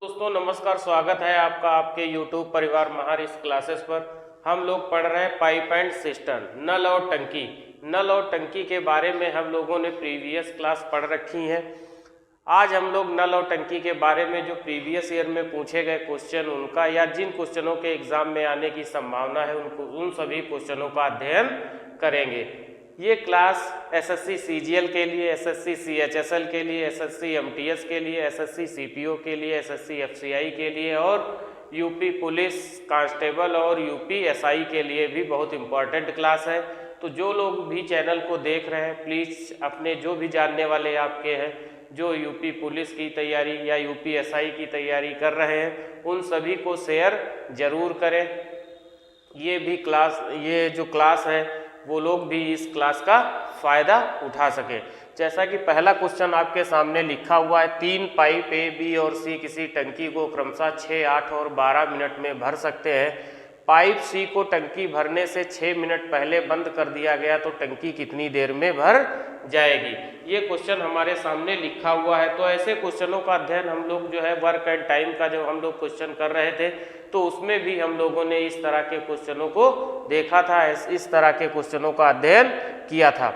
दोस्तों नमस्कार, स्वागत है आपका आपके YouTube परिवार महार इस क्लासेस पर। हम लोग पढ़ रहे हैं पाइप एंड सिस्टम, नल और टंकी। नल और टंकी के बारे में हम लोगों ने प्रीवियस क्लास पढ़ रखी है। आज हम लोग नल और टंकी के बारे में जो प्रीवियस ईयर में पूछे गए क्वेश्चन उनका या जिन क्वेश्चनों के एग्जाम में आने की संभावना है उन सभी क्वेश्चनों का अध्ययन करेंगे। ये क्लास एसएससी सीजीएल के लिए, एसएससी सीएचएसएल के लिए, एसएससी एमटीएस के लिए, एसएससी सीपीओ के लिए, एसएससी एफसीआई के लिए और यूपी पुलिस कांस्टेबल और यूपी एसआई के लिए भी बहुत इम्पॉर्टेंट क्लास है। तो जो लोग भी चैनल को देख रहे हैं प्लीज़ अपने जो भी जानने वाले आपके हैं जो यूपी पुलिस की तैयारी या यूपी एसआई की तैयारी कर रहे हैं उन सभी को शेयर ज़रूर करें। ये जो क्लास है वो लोग भी इस क्लास का फ़ायदा उठा सके। जैसा कि पहला क्वेश्चन आपके सामने लिखा हुआ है, 3 पाइप ए, बी और सी किसी टंकी को क्रमशः 6, 8 और 12 मिनट में भर सकते हैं। पाइप सी को टंकी भरने से 6 मिनट पहले बंद कर दिया गया तो टंकी कितनी देर में भर जाएगी। ये क्वेश्चन हमारे सामने लिखा हुआ है। तो ऐसे क्वेश्चनों का अध्ययन हम लोग जो है वर्क एंड टाइम का जब हम लोग क्वेश्चन कर रहे थे तो उसमें भी हम लोगों ने इस तरह के क्वेश्चनों को देखा था, इस तरह के क्वेश्चनों का अध्ययन किया था।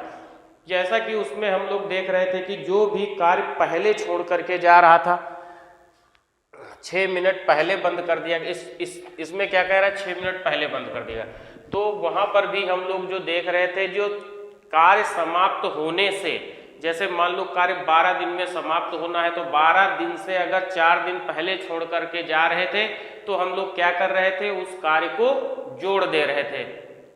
जैसा कि उसमें हम लोग देख रहे थे कि जो भी कार्य पहले छोड़ करके जा रहा था 6 मिनट पहले बंद कर दिया। इसमें क्या कह रहा है, 6 मिनट पहले बंद कर दिया। तो वहां पर भी हम लोग जो देख रहे थे जो कार्य समाप्त होने से, जैसे मान लो कार्य 12 दिन में समाप्त होना है तो 12 दिन से अगर 4 दिन पहले छोड़ करके जा रहे थे तो हम लोग क्या कर रहे थे, उस कार्य को जोड़ दे रहे थे।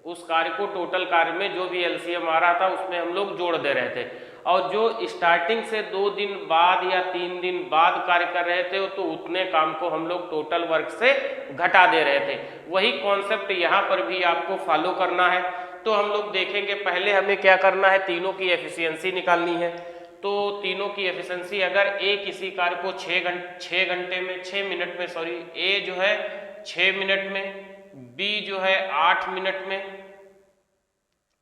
उस कार्य को टोटल कार्य में जो भी एलसीएम आ रहा था उसमें हम लोग जोड़ दे रहे थे। और जो स्टार्टिंग से 2 दिन बाद या 3 दिन बाद कार्य कर रहे थे तो उतने काम को हम लोग टोटल वर्क से घटा दे रहे थे। वही कॉन्सेप्ट यहाँ पर भी आपको फॉलो करना है। तो हम लोग देखेंगे पहले हमें क्या करना है, तीनों की एफिशिएंसी निकालनी है। तो तीनों की एफिशिएंसी अगर ए किसी कार्य को 6 मिनट में ए जो है 6 मिनट में, बी जो है 8 मिनट में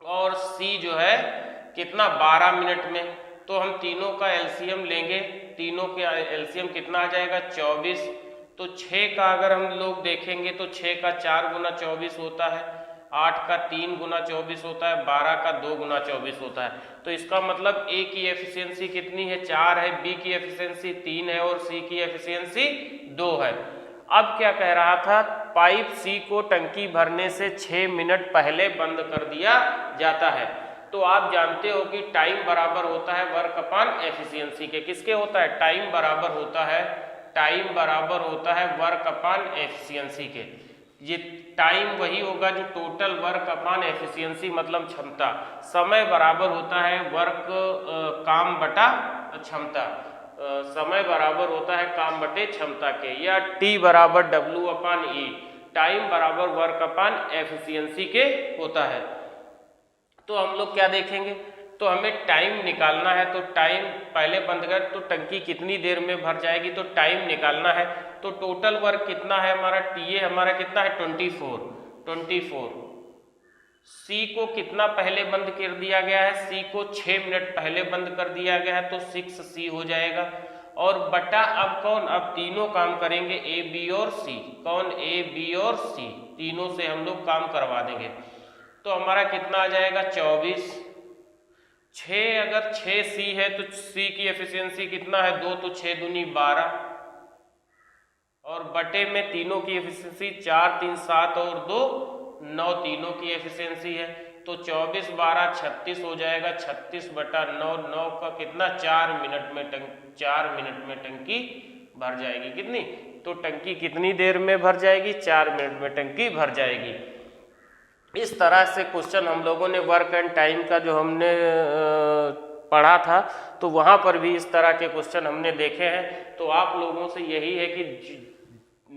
और सी जो है कितना 12 मिनट में। तो हम तीनों का एलसीएम लेंगे। तीनों का एलसीएम कितना आ जाएगा 24। तो 6 का अगर हम लोग देखेंगे तो 6 का 4 गुना 24 होता है, 8 का 3 गुना 24 होता है, 12 का 2 गुना 24 होता है। तो इसका मतलब ए की एफिशिएंसी कितनी है 4 है, बी की एफिशिएंसी 3 है और सी की एफिशिएंसी 2 है। अब क्या कह रहा था, पाइप सी को टंकी भरने से 6 मिनट पहले बंद कर दिया जाता है। तो आप जानते हो कि टाइम बराबर होता है वर्क अपॉन एफिशिएंसी के। किसके होता है, टाइम बराबर होता है वर्क अपॉन एफिशिएंसी के। ये टाइम वही होगा जो टोटल वर्क अपॉन एफिशिएंसी मतलब क्षमता। समय बराबर होता है वर्क काम बटा क्षमता। समय बराबर होता है काम बटे क्षमता के, या टी बराबर डब्ल्यू अपॉन ई। टाइम बराबर वर्क अपॉन एफिशिएंसी के होता है। तो हम लोग क्या देखेंगे, तो हमें टाइम निकालना है। तो टाइम पहले बंद कर तो टंकी कितनी देर में भर जाएगी, तो टाइम निकालना है। तो टोटल वर्क कितना है हमारा, टीए हमारा कितना है 24। सी को कितना पहले बंद कर दिया गया है, सी को 6 मिनट पहले बंद कर दिया गया है तो 6C हो जाएगा। और बटा अब कौन, अब तीनों काम करेंगे ए बी और सी। कौन, ए बी और सी, तीनों से हम लोग काम करवा देंगे। तो हमारा कितना आ जाएगा 24। 6 अगर 6C है तो सी की एफिशिएंसी कितना है 2, तो 6 दूनी 12 और बटे में तीनों की एफिशिएंसी 4 3 7 और 2 9, तीनों की एफिशिएंसी है। तो 24 12 36 हो जाएगा। 36 बटा 9, 9 का कितना 4 मिनट में टंकी भर जाएगी। कितनी, तो टंकी कितनी देर में भर जाएगी, 4 मिनट में टंकी भर जाएगी। इस तरह से क्वेश्चन हम लोगों ने वर्क एंड टाइम का जो हमने पढ़ा था तो वहाँ पर भी इस तरह के क्वेश्चन हमने देखे हैं। तो आप लोगों से यही है कि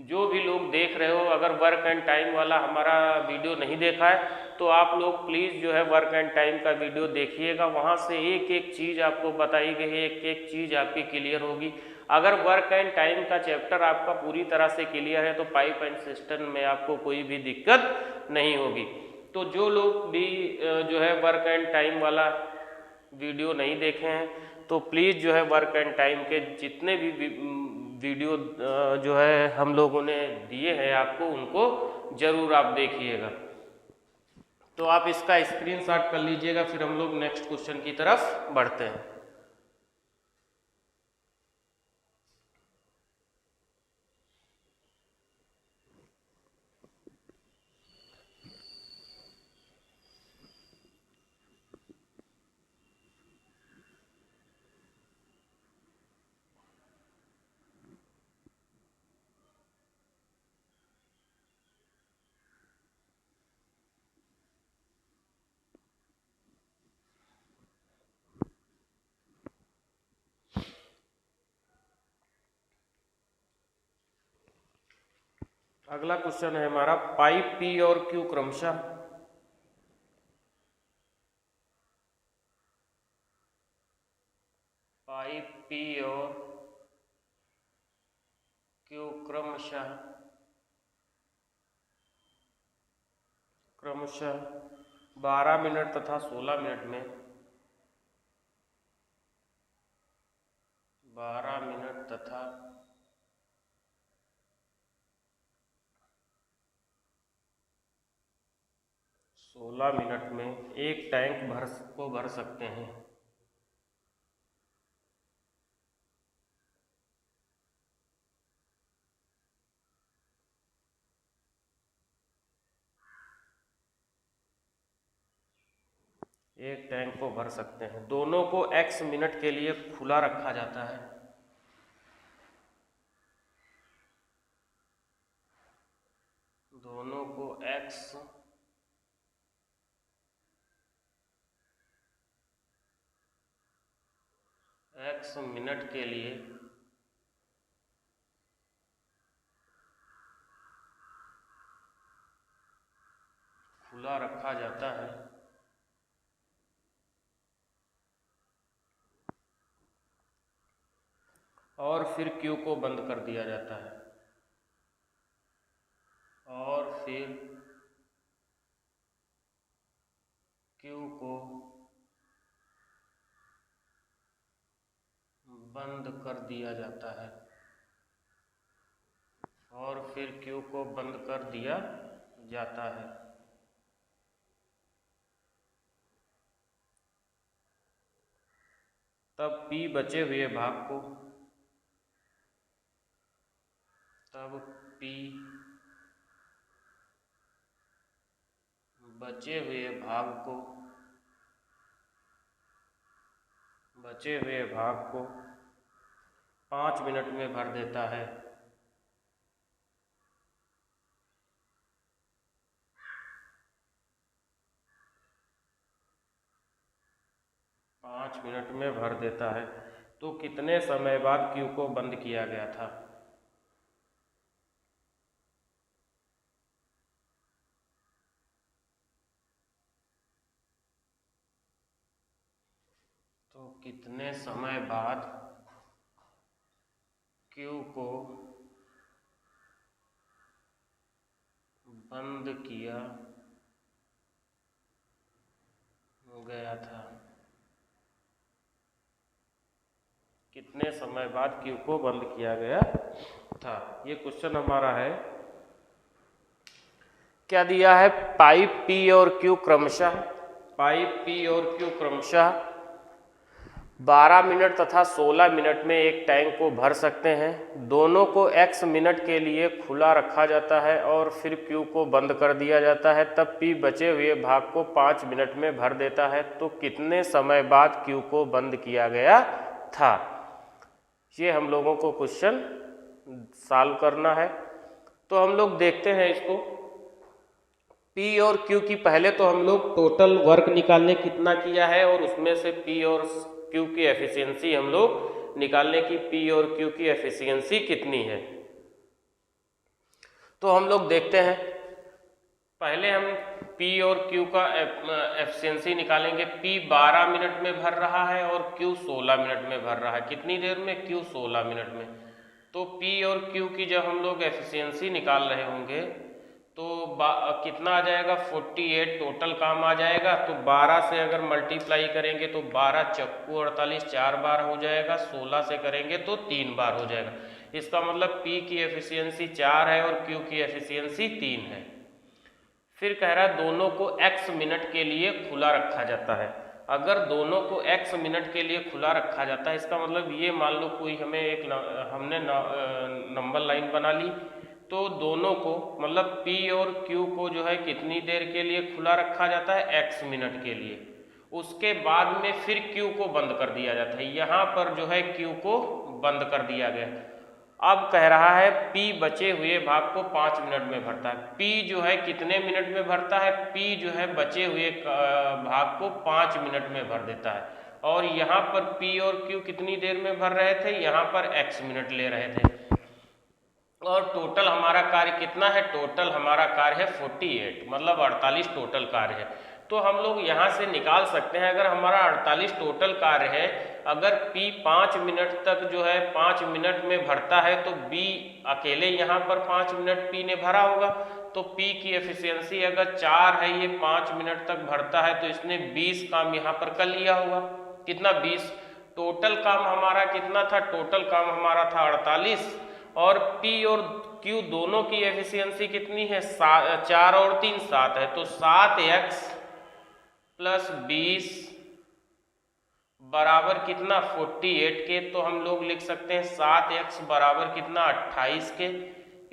जो भी लोग देख रहे हो, अगर वर्क एंड टाइम वाला हमारा वीडियो नहीं देखा है तो आप लोग प्लीज़ जो है वर्क एंड टाइम का वीडियो देखिएगा। वहाँ से एक एक चीज़ आपको बताई गई है, एक एक चीज़ आपकी क्लियर होगी। अगर वर्क एंड टाइम का चैप्टर आपका पूरी तरह से क्लियर है तो पाइप एंड सिस्टम में आपको कोई भी दिक्कत नहीं होगी। तो जो लोग भी जो है वर्क एंड टाइम वाला वीडियो नहीं देखे हैं तो प्लीज़ जो है वर्क एंड टाइम के जितने भी वीडियो जो है हम लोगों ने दिए हैं आपको, उनको ज़रूर आप देखिएगा। तो आप इसका स्क्रीनशॉट कर लीजिएगा, फिर हम लोग नेक्स्ट क्वेश्चन की तरफ बढ़ते हैं। अगला क्वेश्चन है हमारा, पाइप P और Q क्रमशः पाइप P और Q क्रमशः 12 मिनट तथा 16 मिनट में 12 मिनट तथा 16 मिनट में एक टैंक भर सकते हैं। एक टैंक को भर सकते हैं। दोनों को x मिनट के लिए खुला रखा जाता है। दोनों को x मिनट के लिए खुला रखा जाता है और फिर Q को बंद कर दिया जाता है। और फिर Q को बंद कर दिया जाता है। और फिर Q को बंद कर दिया जाता है। तब P बचे हुए भाग को बचे हुए भाग को 5 मिनट में भर देता है। तो कितने समय बाद Q को बंद किया गया था? तो कितने समय बाद Q को बंद किया गया था? कितने समय बाद Q को बंद किया गया था? ये क्वेश्चन हमारा है। क्या दिया है? पाइप P और Q क्रमशः 12 मिनट तथा 16 मिनट में एक टैंक को भर सकते हैं। दोनों को x मिनट के लिए खुला रखा जाता है और फिर Q को बंद कर दिया जाता है। तब P बचे हुए भाग को 5 मिनट में भर देता है। तो कितने समय बाद Q को बंद किया गया था? ये हम लोगों को क्वेश्चन सॉल्व करना है। तो हम लोग देखते हैं इसको। P और Q की पहले तो हम लोग टोटल वर्क निकालने कितना किया है और उसमें से P और Q की एफिशिएंसी हम लोग निकालने की P और Q की एफिशिएंसी कितनी है। तो हम लोग देखते हैं। पहले हम P और Q का एफिशिएंसी निकालेंगे। P 12 मिनट में भर रहा है और Q 16 मिनट में भर रहा है। कितनी देर में? Q 16 मिनट में। तो P और Q की जब हम लोग एफिशिएंसी निकाल रहे होंगे तो कितना आ जाएगा? 48 टोटल काम आ जाएगा। तो 12 से अगर मल्टीप्लाई करेंगे तो 12 चक्कू 48 4 बार हो जाएगा। 16 से करेंगे तो 3 बार हो जाएगा। इसका मतलब P की एफिशिएंसी 4 है और Q की एफिशिएंसी 3 है। फिर कह रहा है दोनों को x मिनट के लिए खुला रखा जाता है। अगर दोनों को x मिनट के लिए खुला रखा जाता है, इसका मतलब ये मान लो कोई हमने नंबर लाइन बना ली, तो दोनों को मतलब P और Q को जो है कितनी देर के लिए खुला रखा जाता है, x मिनट के लिए। उसके बाद में फिर Q को बंद कर दिया जाता है। यहाँ पर जो है Q को बंद कर दिया गया। अब कह रहा है P बचे हुए भाग को 5 मिनट में भरता है। P जो है कितने मिनट में भरता है, P जो है बचे हुए भाग को 5 मिनट में भर देता है। और यहाँ पर P और Q कितनी देर में भर रहे थे, यहाँ पर x मिनट ले रहे थे। और टोटल हमारा कार्य कितना है, टोटल हमारा कार्य है 48, मतलब 48 टोटल कार्य है। तो हम लोग यहाँ से निकाल सकते हैं, अगर हमारा 48 टोटल कार्य है, अगर P 5 मिनट तक जो है 5 मिनट में भरता है, तो B अकेले यहाँ पर 5 मिनट P ने भरा होगा। तो P की एफिशिएंसी अगर 4 है, ये 5 मिनट तक भरता है, तो इसने 20 काम यहाँ पर कर लिया होगा। कितना, 20। टोटल काम हमारा कितना था, टोटल काम हमारा था 48। और P और Q दोनों की एफिशिएंसी कितनी है, 4 और 3 7 है। तो 7x प्लस 20 बराबर कितना, 48 के। तो हम लोग लिख सकते हैं 7x बराबर कितना, 28 के।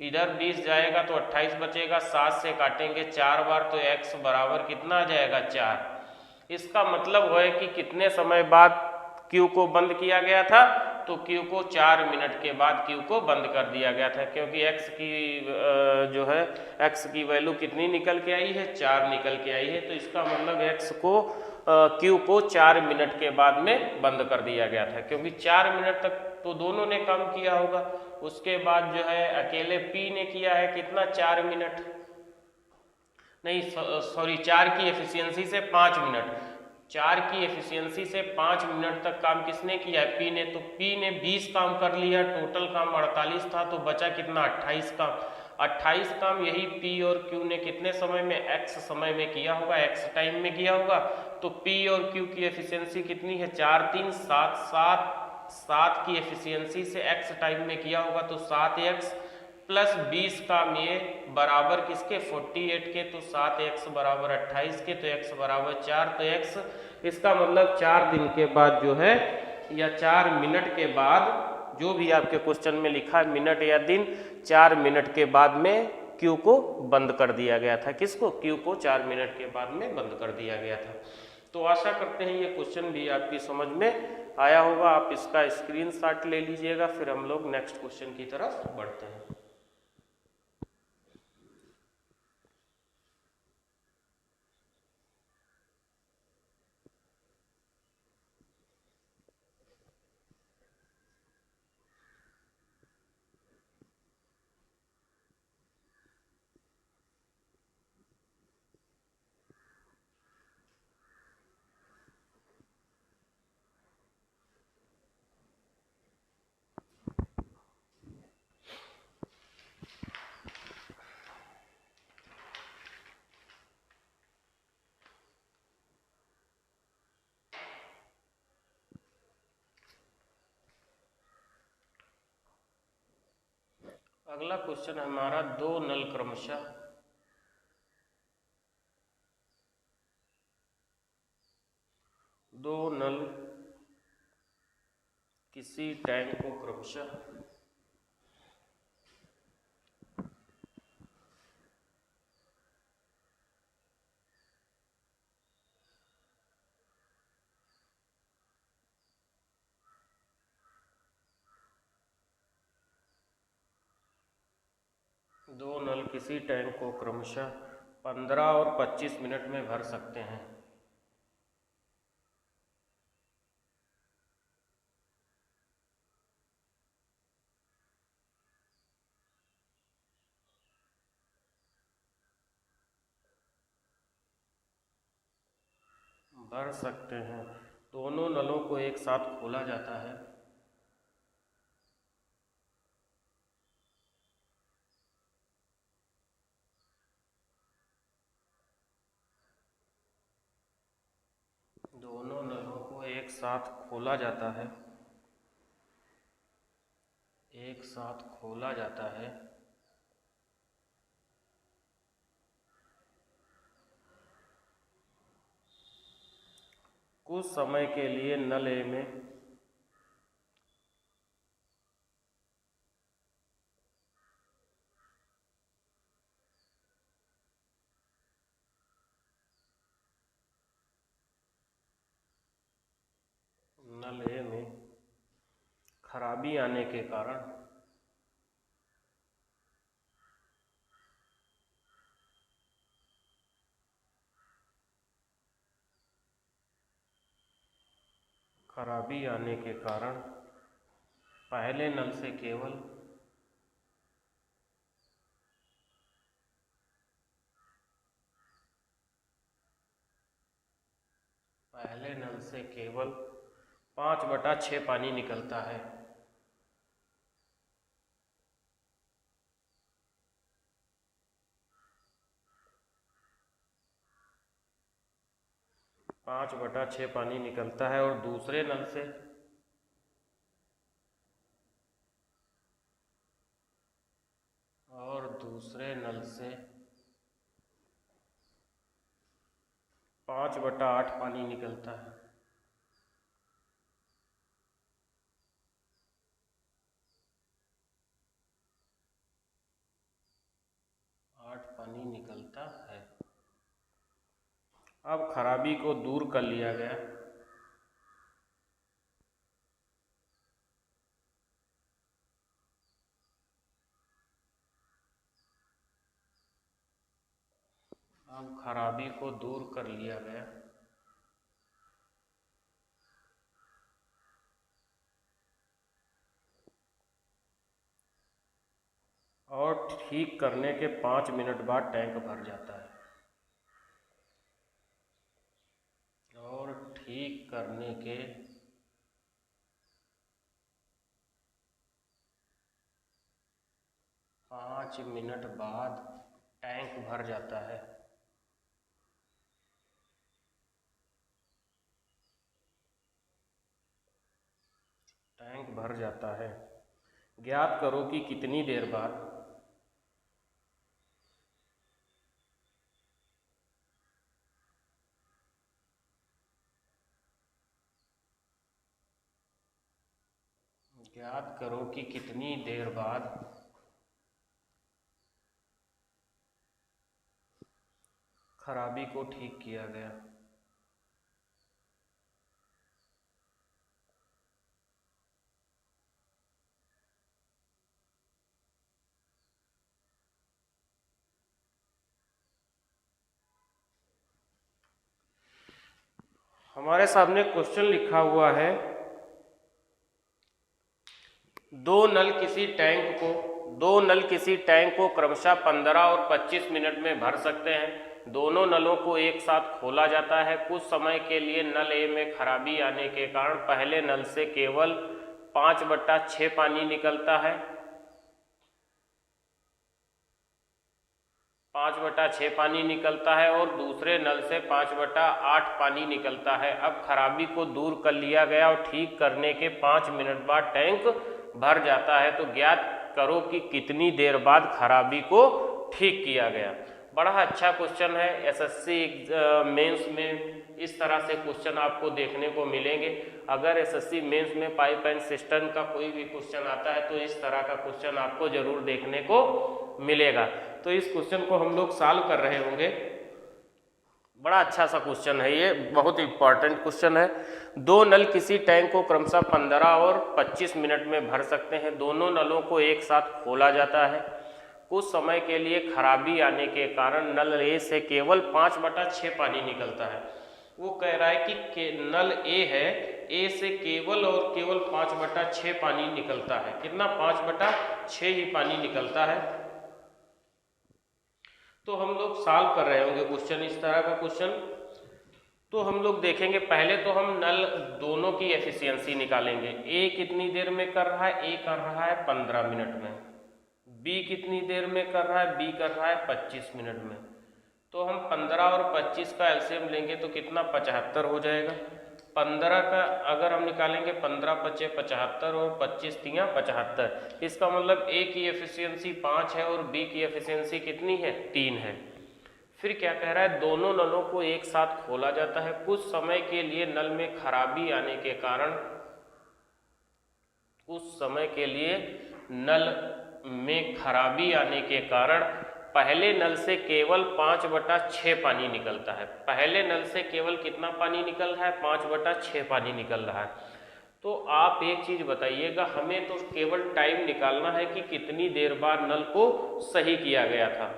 इधर 20 जाएगा तो 28 बचेगा, 7 से काटेंगे 4 बार, तो x बराबर कितना आ जाएगा, 4। इसका मतलब है कि कितने समय बाद Q को बंद किया गया था, तो Q को 4 मिनट के बाद Q को बंद कर दिया गया था, क्योंकि x की जो है x की वैल्यू कितनी निकल के आई है, 4 निकल के आई है। तो इसका मतलब x को Q को 4 मिनट के बाद में बंद कर दिया गया था, क्योंकि 4 मिनट तक तो दोनों ने काम किया होगा। उसके बाद जो है अकेले P ने किया है कितना, 4 मिनट नहीं, सॉरी, 4 की एफिशिएंसी से 5 मिनट, 4 की एफिशिएंसी से 5 मिनट तक काम किसने किया है, P ने। तो P ने 20 काम कर लिया, टोटल काम 48 था, तो बचा कितना, 28 काम। 28 काम यही P और Q ने कितने समय में, x समय में किया होगा, x टाइम में किया होगा। तो P और Q की एफिशिएंसी कितनी है, 4 3 7 7 7 की एफिशिएंसी से x टाइम में किया होगा, तो 7x प्लस 20 काम ये बराबर किसके, 48 के। तो 7x बराबर 28 के, तो x बराबर 4। तो x, इसका मतलब 4 दिन के बाद जो है, या 4 मिनट के बाद, जो भी आपके क्वेश्चन में लिखा है मिनट या दिन, 4 मिनट के बाद में Q को बंद कर दिया गया था। किसको, Q को 4 मिनट के बाद में बंद कर दिया गया था। तो आशा करते हैं ये क्वेश्चन भी आपकी समझ में आया होगा। आप इसका स्क्रीनशॉट ले लीजिएगा, फिर हम लोग नेक्स्ट क्वेश्चन की तरफ बढ़ते हैं। अगला क्वेश्चन है हमारा, दो नल क्रमशः किसी टैंक को क्रमशः दो नल किसी टैंक को क्रमशः 15 और 25 मिनट में भर सकते हैं। भर सकते हैं, दोनों नलों को एक साथ खोला जाता है। दोनों नलों को एक साथ खोला जाता है एक साथ खोला जाता है कुछ समय के लिए नल ए में खराबी आने के कारण पहले नल से केवल पहले नल से केवल 5/6 पानी निकलता है। पाँच बटा छः पानी निकलता है और दूसरे नल से पाँच बटा आठ पानी निकलता है। पानी निकलता है। अब खराबी को दूर कर लिया गया। और ठीक करने के 5 मिनट बाद टैंक भर जाता है। और ठीक करने के 5 मिनट बाद टैंक भर जाता है। ज्ञात करो कि कितनी देर बाद खराबी को ठीक किया गया। हमारे सामने क्वेश्चन लिखा हुआ है, दो नल किसी टैंक को क्रमशः 15 और 25 मिनट में भर सकते हैं। दोनों नलों को एक साथ खोला जाता है। कुछ समय के लिए नल ए में खराबी आने के कारण पहले नल से केवल 5/6 पानी निकलता है। 5/6 पानी निकलता है और दूसरे नल से 5/8 पानी निकलता है। अब खराबी को दूर कर लिया गया और ठीक करने के 5 मिनट बाद टैंक भर जाता है। तो ज्ञात करो कि कितनी देर बाद खराबी को ठीक किया गया। बड़ा अच्छा क्वेश्चन है। एसएससी मेंस में इस तरह से क्वेश्चन आपको देखने को मिलेंगे। अगर एसएससी मेंस में पाइप एंड सिस्टम का कोई भी क्वेश्चन आता है तो इस तरह का क्वेश्चन आपको जरूर देखने को मिलेगा। तो इस क्वेश्चन को हम लोग सॉल्व कर रहे होंगे। बड़ा अच्छा सा क्वेश्चन है, ये बहुत इंपॉर्टेंट क्वेश्चन है। दो नल किसी टैंक को क्रमशः 15 और 25 मिनट में भर सकते हैं। दोनों नलों को एक साथ खोला जाता है। कुछ समय के लिए खराबी आने के कारण नल ए से केवल 5/6 पानी निकलता है। वो कह रहा है कि नल ए है, ए से केवल और केवल 5/6 पानी निकलता है। कितना? 5/6 ही पानी निकलता है। तो हम लोग सॉल्व कर रहे होंगे क्वेश्चन, इस तरह का क्वेश्चन। तो हम लोग देखेंगे, पहले तो हम नल दोनों की एफिशिएंसी निकालेंगे। ए कितनी देर में कर रहा है? ए कर रहा है 15 मिनट में। बी कितनी देर में कर रहा है? बी कर रहा है 25 मिनट में। तो हम 15 और 25 का एलसीएम लेंगे तो कितना? 75 हो जाएगा। 15 का अगर हम निकालेंगे 15 पचे 75 और 25 तियां 75, इसका मतलब ए की एफिशिएंसी 5 है और बी की एफिशिएंसी कितनी है 3 है। फिर क्या कह रहा है, दोनों नलों को एक साथ खोला जाता है। कुछ समय के लिए नल में खराबी आने के कारण, कुछ समय के लिए नल में खराबी आने के कारण पहले नल से केवल 5/6 पानी निकलता है। पहले नल से केवल कितना पानी निकल रहा है, 5/6 पानी निकल रहा है। तो आप एक चीज बताइएगा, हमें तो केवल टाइम निकालना है कि कितनी देर बाद नल को सही किया गया था।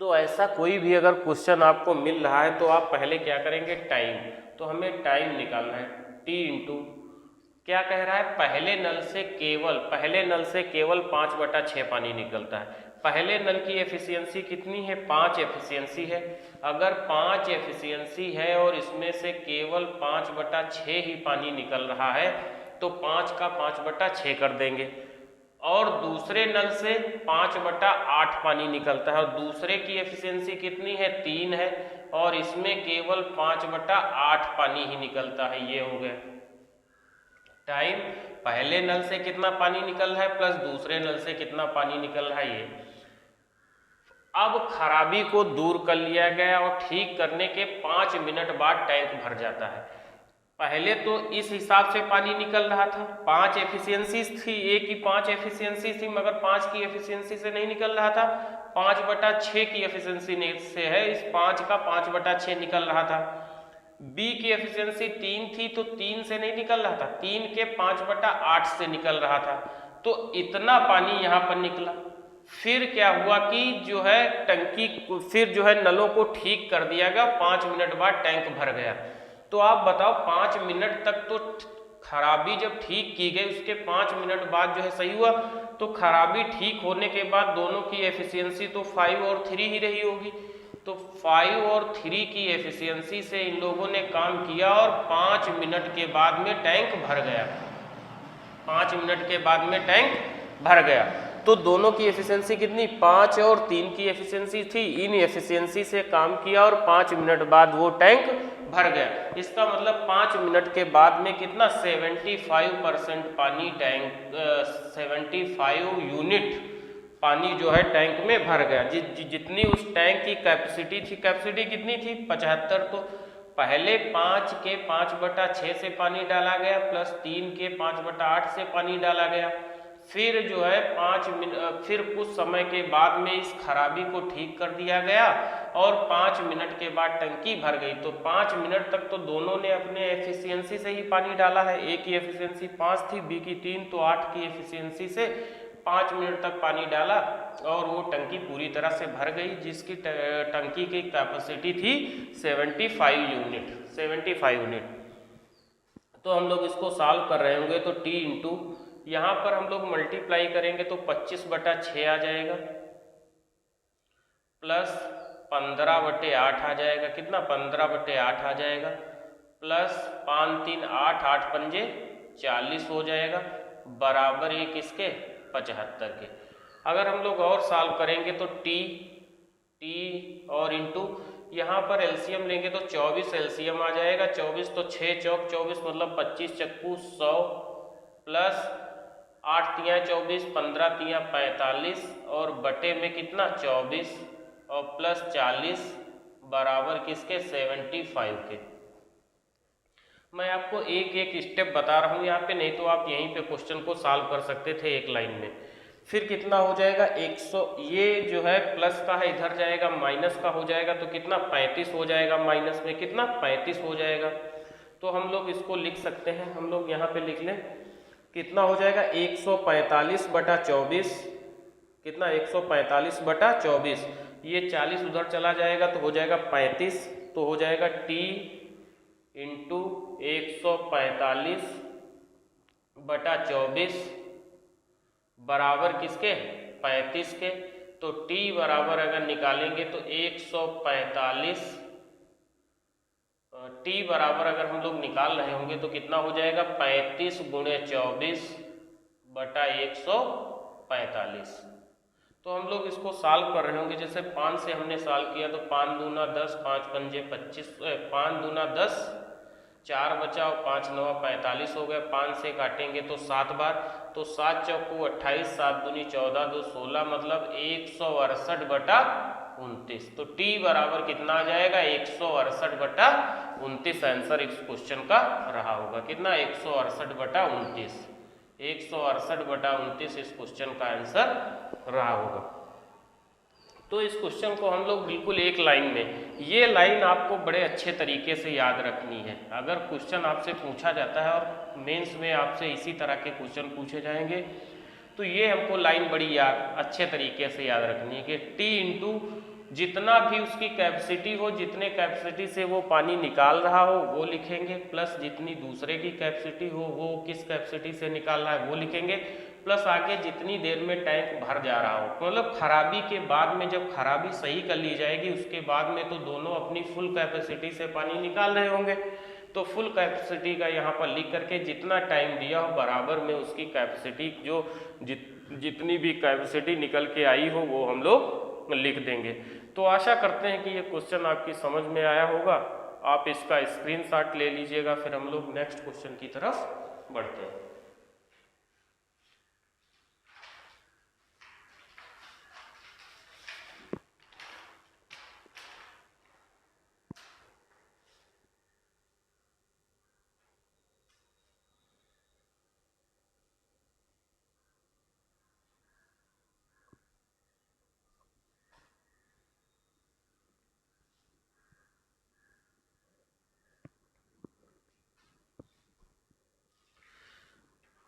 तो ऐसा कोई भी अगर क्वेश्चन आपको मिल रहा है तो आप पहले क्या करेंगे, टाइम। तो हमें टाइम निकालना है, टी इंटू क्या कह रहा है, पहले नल से केवल 5/6 पानी निकलता है। पहले नल की एफिशिएंसी कितनी है, 5 एफिशिएंसी है। अगर 5 एफिशिएंसी है और इसमें से केवल 5/6 ही पानी निकल रहा है तो 5 का 5/6 कर देंगे। और दूसरे नल से 5/8 पानी निकलता है और दूसरे की एफिशिएंसी कितनी है, 3 है, और इसमें केवल 5/8 पानी ही निकलता है। ये हो गया टाइम, पहले नल से कितना पानी निकल रहा है प्लस दूसरे नल से कितना पानी निकल रहा है ये। अब खराबी को दूर कर लिया गया और ठीक करने के 5 मिनट बाद टैंक भर जाता है। पहले तो इस हिसाब से पानी निकल रहा था, 5 एफिशिएंसी थी, ए की 5 एफिशिएंसी थी, मगर 5 की एफिशिएंसी से नहीं निकल रहा था, 5/6 की एफिशिएंसी से है, इस 5 का 5/6 निकल रहा था। बी की एफिशिएंसी 3 थी तो 3 से नहीं निकल रहा था, 3 के 5/8 से निकल रहा था। तो इतना पानी यहाँ पर निकला। फिर क्या हुआ कि जो है टंकी, फिर जो है नलों को ठीक कर दिया गया, 5 मिनट बाद टैंक भर गया। तो आप बताओ 5 मिनट तक तो खराबी जब ठीक की गई उसके 5 मिनट बाद जो है सही हुआ, तो खराबी ठीक होने के बाद दोनों की एफिशिएंसी तो 5 और 3 ही रही होगी। तो 5 और 3 की एफिशिएंसी से इन लोगों ने काम किया और 5 मिनट के बाद में टैंक भर गया। 5 मिनट के बाद में टैंक भर गया। तो दोनों की एफिशिएंसी कितनी, 5 और 3 की एफिशिएंसी थी। इन एफिशिएंसी से काम किया और 5 मिनट बाद वो टैंक भर गया। इसका मतलब 5 मिनट के बाद में कितना, 75% पानी टैंक 75 यूनिट पानी जो है टैंक में भर गया। जितनी उस टैंक की कैपेसिटी थी, कैपेसिटी कितनी थी 75, तो पहले 5 के 5/6 से पानी डाला गया प्लस 3 के 5/8 से पानी डाला गया। फिर जो है 5 मिनट, फिर कुछ समय के बाद में इस खराबी को ठीक कर दिया गया और 5 मिनट के बाद टंकी भर गई। तो 5 मिनट तक तो दोनों ने अपने एफिशिएंसी से ही पानी डाला है। ए की एफिशिएंसी 5 थी, बी की 3, तो 8 की एफिशिएंसी से 5 मिनट तक पानी डाला और वो टंकी पूरी तरह से भर गई, जिसकी टंकी की कैपेसिटी थी 75 यूनिट। तो हम लोग इसको सॉल्व कर रहे होंगे तो टी इंटू यहाँ पर हम लोग मल्टीप्लाई करेंगे तो 25/6 आ जाएगा प्लस 15/8 आ जाएगा, कितना 15/8 आ जाएगा, प्लस 5 3 8 8 पंजे 40 हो जाएगा, बराबर ये किसके 75 के। अगर हम लोग और सॉल्व करेंगे तो टी और इंटू यहाँ पर एलसीएम लेंगे तो 24 एलसीएम आ जाएगा, 24 तो 6 चौक 24 मतलब 25 चक्कू 100 प्लस 8 तियां 24, 15 तियां 45 और बटे में कितना 24 और प्लस 40 बराबर किसके 75 के। मैं आपको एक एक स्टेप बता रहा हूँ यहाँ पे, नहीं तो आप यहीं पे क्वेश्चन को सॉल्व कर सकते थे एक लाइन में। फिर कितना हो जाएगा 100, ये जो है प्लस का है इधर जाएगा, माइनस का हो जाएगा तो कितना 35 हो जाएगा, माइनस में कितना 35 हो जाएगा। तो हम लोग इसको लिख सकते हैं, हम लोग यहाँ पे लिख लें, कितना हो जाएगा 145/24, कितना 145/24, ये 40 उधर चला जाएगा तो हो जाएगा 35, तो हो जाएगा टी इंटू 145/24 बराबर किसके 35 के। तो टी बराबर अगर निकालेंगे तो 145, टी बराबर अगर हम लोग निकाल रहे होंगे तो कितना हो जाएगा 35 × 24/145। तो हम लोग इसको सॉल्व कर रहे होंगे, जैसे 5 से हमने सॉल्व किया तो 5 दूना 10, 5 पंजे 25, 5 दूना 10, 4 बचा और 5 9 45 हो गए, 5 से काटेंगे तो 7 बार, तो 7 चौको 28, 7 दूनी 14, 2 16, मतलब 168/29। तो टी बराबर कितना आ जाएगा, 168/29 आंसर इस क्वेश्चन का रहा होगा। कितना, 168/29, 168/29 इस क्वेश्चन का आंसर रहा होगा। तो इस क्वेश्चन को हम लोग बिल्कुल एक लाइन में, ये लाइन आपको बड़े अच्छे तरीके से याद रखनी है। अगर क्वेश्चन आपसे पूछा जाता है और मेंस में आपसे इसी तरह के क्वेश्चन पूछे जाएंगे, तो ये हमको लाइन बड़ी अच्छे तरीके से याद रखनी है कि टी इंटू जितना भी उसकी कैपेसिटी हो, जितने कैपेसिटी से वो पानी निकाल रहा हो वो लिखेंगे, प्लस जितनी दूसरे की कैपेसिटी हो वो किस कैपेसिटी से निकाल रहा है वो लिखेंगे, प्लस आगे जितनी देर में टैंक भर जा रहा हो। मतलब खराबी के बाद में, जब खराबी सही कर ली जाएगी उसके बाद में तो दोनों अपनी फुल कैपेसिटी से पानी निकाल रहे होंगे, तो फुल कैपेसिटी का यहाँ पर लिख करके जितना टाइम दिया हो बराबर में उसकी कैपेसिटी, जो जितनी भी कैपेसिटी निकल के आई हो वो हम लोग लिख देंगे। तो आशा करते हैं कि ये क्वेश्चन आपकी समझ में आया होगा। आप इसका स्क्रीनशॉट ले लीजिएगा, फिर हम लोग नेक्स्ट क्वेश्चन की तरफ बढ़ते हैं।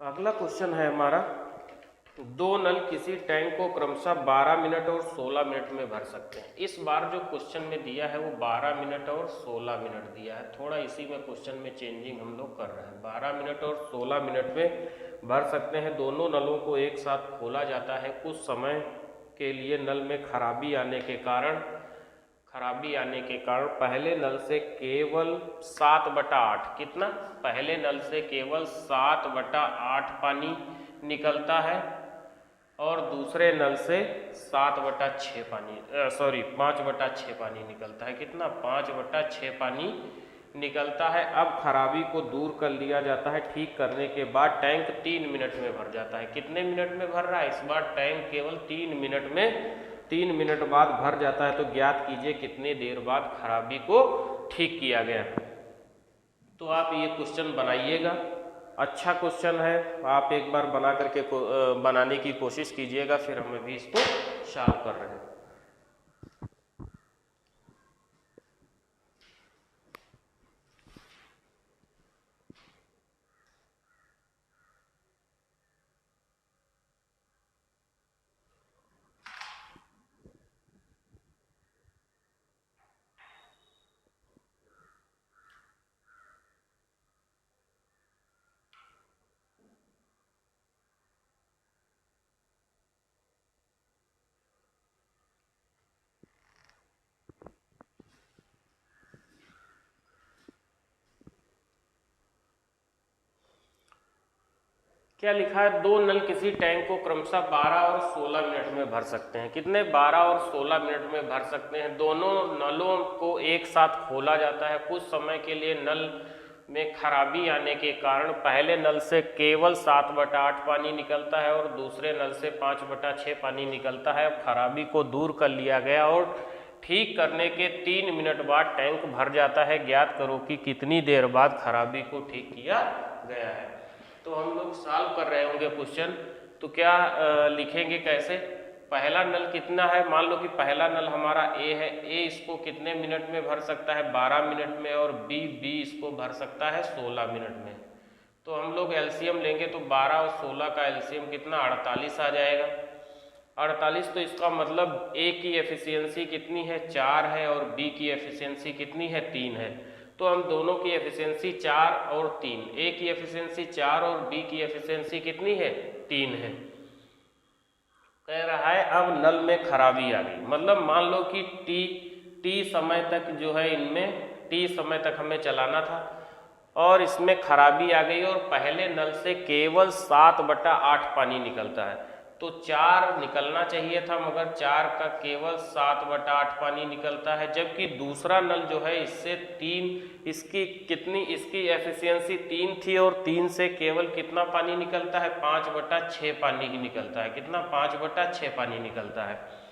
अगला क्वेश्चन है हमारा, दो नल किसी टैंक को क्रमशः 12 मिनट और 16 मिनट में भर सकते हैं। इस बार जो क्वेश्चन में दिया है वो 12 मिनट और 16 मिनट दिया है, थोड़ा इसी में क्वेश्चन में चेंजिंग हम लोग कर रहे हैं। 12 मिनट और 16 मिनट में भर सकते हैं। दोनों नलों को एक साथ खोला जाता है। कुछ समय के लिए नल में खराबी आने के कारण पहले नल से केवल 7/8, कितना, पहले नल से केवल 7/8 पानी निकलता है और दूसरे नल से 5/6 पानी निकलता है। कितना, 5/6 पानी निकलता है। अब खराबी को दूर कर लिया जाता है। ठीक करने के बाद टैंक 3 मिनट में भर जाता है। कितने मिनट में भर रहा है इस बार, टैंक केवल 3 मिनट बाद भर जाता है। तो ज्ञात कीजिए कितनी देर बाद खराबी को ठीक किया गया। तो आप ये क्वेश्चन बनाइएगा, अच्छा क्वेश्चन है, आप एक बार बना करके बनाने की कोशिश कीजिएगा, फिर हम अभी इसको सॉल्व कर रहे हैं। क्या लिखा है, दो नल किसी टैंक को क्रमशः 12 और 16 मिनट में भर सकते हैं। कितने, 12 और 16 मिनट में भर सकते हैं। दोनों नलों को एक साथ खोला जाता है। कुछ समय के लिए नल में खराबी आने के कारण पहले नल से केवल 7/8 पानी निकलता है और दूसरे नल से 5/6 पानी निकलता है। अब खराबी को दूर कर लिया गया और ठीक करने के 3 मिनट बाद टैंक भर जाता है। ज्ञात करो कि कितनी देर बाद खराबी को ठीक किया गया है। तो हम लोग सॉल्व कर रहे होंगे क्वेश्चन। तो क्या लिखेंगे, कैसे, पहला नल कितना है, मान लो कि पहला नल हमारा ए है। ए इसको कितने मिनट में भर सकता है, 12 मिनट में, और बी इसको भर सकता है 16 मिनट में। तो हम लोग एलसीएम लेंगे तो 12 और 16 का एलसीएम कितना, 48 आ जाएगा। 48, तो इसका मतलब ए की एफिशिएंसी कितनी है, 4 है, और बी की एफिशिएंसी कितनी है, 3 है। तो हम दोनों की एफिशिएंसी 4 और 3, ए की एफिशिएंसी 4 और बी की एफिशिएंसी कितनी है, 3 है। कह रहा है अब नल में खराबी आ गई, मतलब मान लो कि टी समय तक जो है, इनमें टी समय तक हमें चलाना था और इसमें खराबी आ गई और पहले नल से केवल 7/8 पानी निकलता है। तो 4 निकलना चाहिए था, मगर 4 का केवल 7/8 पानी निकलता है, जबकि दूसरा नल जो है इससे 3, इसकी एफिशिएंसी 3 थी और 3 से केवल कितना पानी निकलता है, 5/6 पानी ही निकलता है। कितना, 5/6 पानी निकलता है।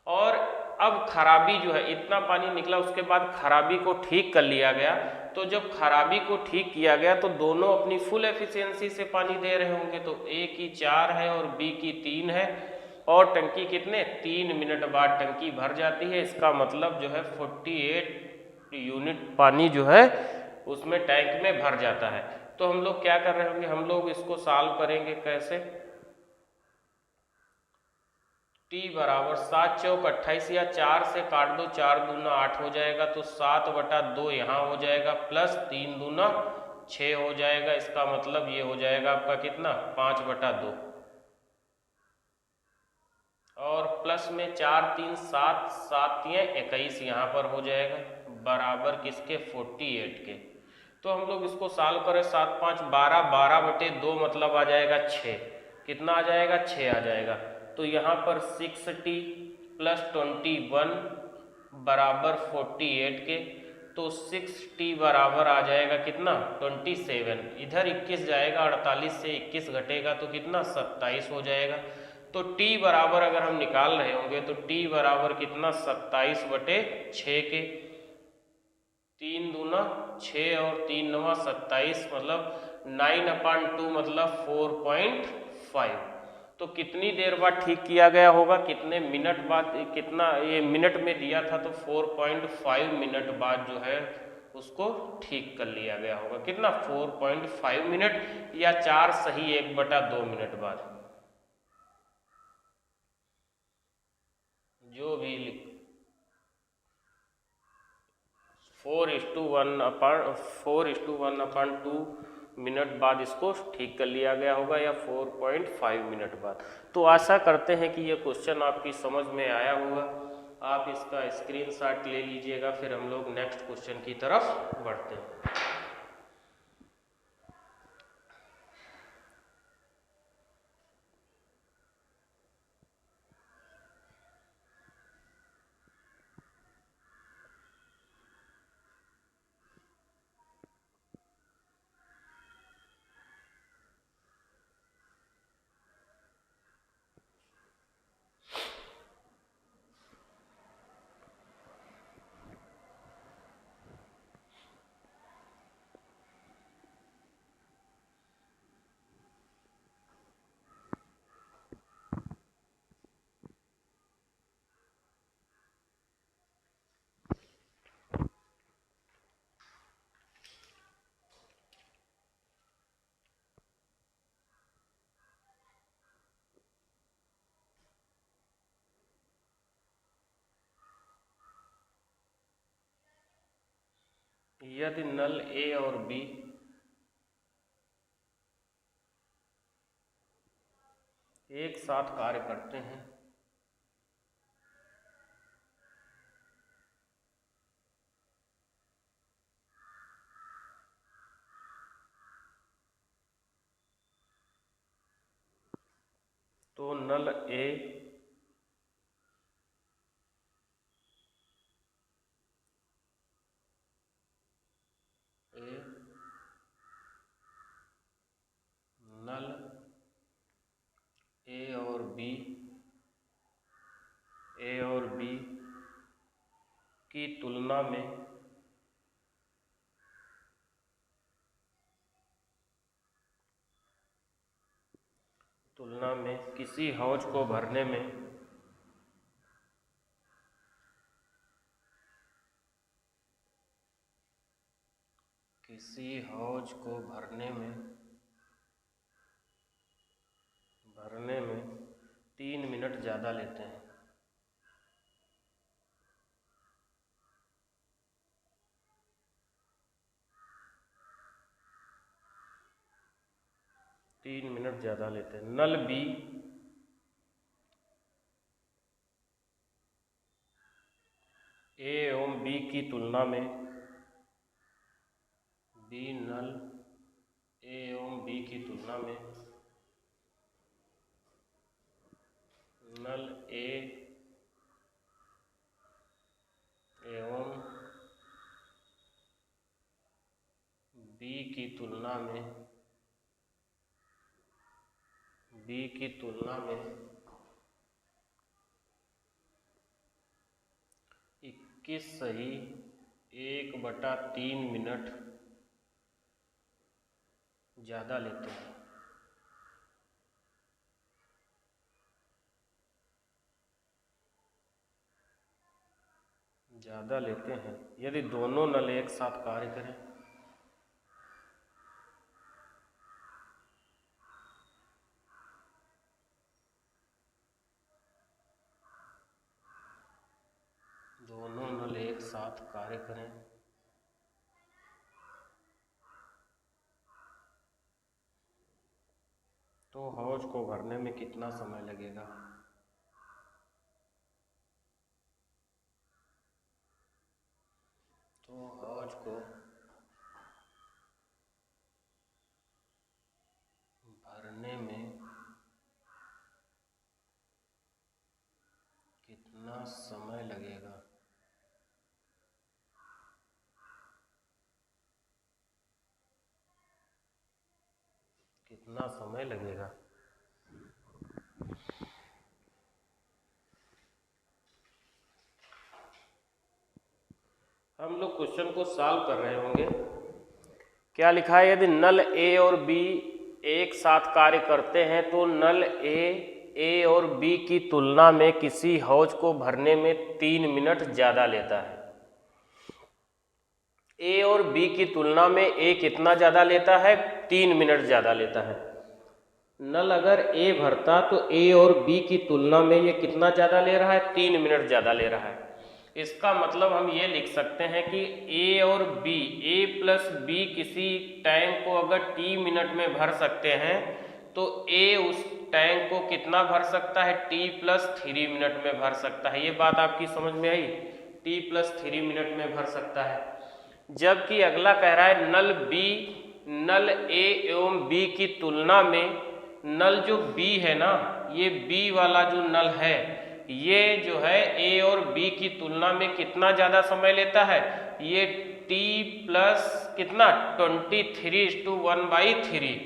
और अब खराबी जो है, इतना पानी निकला, उसके बाद खराबी को ठीक कर लिया गया। तो जब खराबी को ठीक किया गया तो दोनों अपनी फुल एफिशिएंसी से पानी दे रहे होंगे, तो ए की 4 है और बी की 3 है, और टंकी कितने 3 मिनट बाद टंकी भर जाती है। इसका मतलब जो है 48 यूनिट पानी जो है उसमें टैंक में भर जाता है। तो हम लोग क्या कर रहे होंगे, हम लोग इसको सॉल्व करेंगे कैसे। t बराबर 7 चौक 28 या 4 से काट दो, 4 दूना 8 हो जाएगा, तो 7/2 यहाँ हो जाएगा, प्लस 3 दूना 6 हो जाएगा। इसका मतलब ये हो जाएगा आपका कितना, 5/2, और प्लस में 4 3 7, 7 21 यहाँ पर हो जाएगा, बराबर किसके, 48 के। तो हम लोग इसको सॉल्व करें, 7 5 12, 12/2 मतलब आ जाएगा 6। कितना आ जाएगा, 6 आ जाएगा। तो यहाँ पर 6t + 21 बराबर 48 के, तो 6t बराबर आ जाएगा कितना, 27। इधर 21 जाएगा, 48 से 21 घटेगा तो कितना, 27 हो जाएगा। तो t बराबर अगर हम निकाल रहे होंगे तो t बराबर कितना, 27/6 के। 3 दूना 6 और 3 नवा 27, मतलब 9/2 मतलब 4.5। तो कितनी देर बाद ठीक किया गया होगा, कितने मिनट बाद, कितना ये मिनट में दिया था, तो 4.5 मिनट बाद जो है उसको ठीक कर लिया गया होगा। कितना, 4.5 मिनट या 4 सही 1/2 मिनट बाद, जो भी 4:1/2 मिनट बाद इसको ठीक कर लिया गया होगा, या 4.5 मिनट बाद। तो आशा करते हैं कि ये क्वेश्चन आपकी समझ में आया होगा। आप इसका स्क्रीनशॉट ले लीजिएगा, फिर हम लोग नेक्स्ट क्वेश्चन की तरफ बढ़ते हैं। यदि नल ए और बी एक साथ कार्य करते हैं तो नल ए नल ए और बी की तुलना में किसी हौज को भरने में भरने में 3 मिनट ज़्यादा लेते हैं। नल बी ए एवं बी की तुलना में नल ए एवं बी की तुलना में 21 सही 1/3 मिनट ज़्यादा लेते हैं। यदि दोनों नल एक साथ कार्य करें तो हौज को भरने में कितना समय लगेगा? तो हौज को भरने में कितना समय लगेगा? हम लोग क्वेश्चन को सॉल्व कर रहे होंगे। क्या लिखा है? यदि नल ए और बी एक साथ कार्य करते हैं तो नल ए और बी की तुलना में किसी हौज को भरने में 3 मिनट ज़्यादा लेता है। ए और बी की तुलना में ए कितना ज़्यादा लेता है? 3 मिनट ज़्यादा लेता है। नल अगर ए भरता तो ए और बी की तुलना में ये कितना ज़्यादा ले रहा है? 3 मिनट ज़्यादा ले रहा है। इसका मतलब हम ये लिख सकते हैं कि ए और बी, ए प्लस बी किसी टैंक को अगर टी मिनट में भर सकते हैं तो ए उस टैंक को कितना भर सकता है? टी प्लस 3 मिनट में भर सकता है। ये बात आपकी समझ में आई? टी प्लस 3 मिनट में भर सकता है। जबकि अगला कह रहा है नल ए एवं बी की तुलना में नल जो बी है ना, ये बी वाला जो नल है ये जो है ए और बी की तुलना में कितना ज़्यादा समय लेता है? ये t प्लस कितना 23:1/3।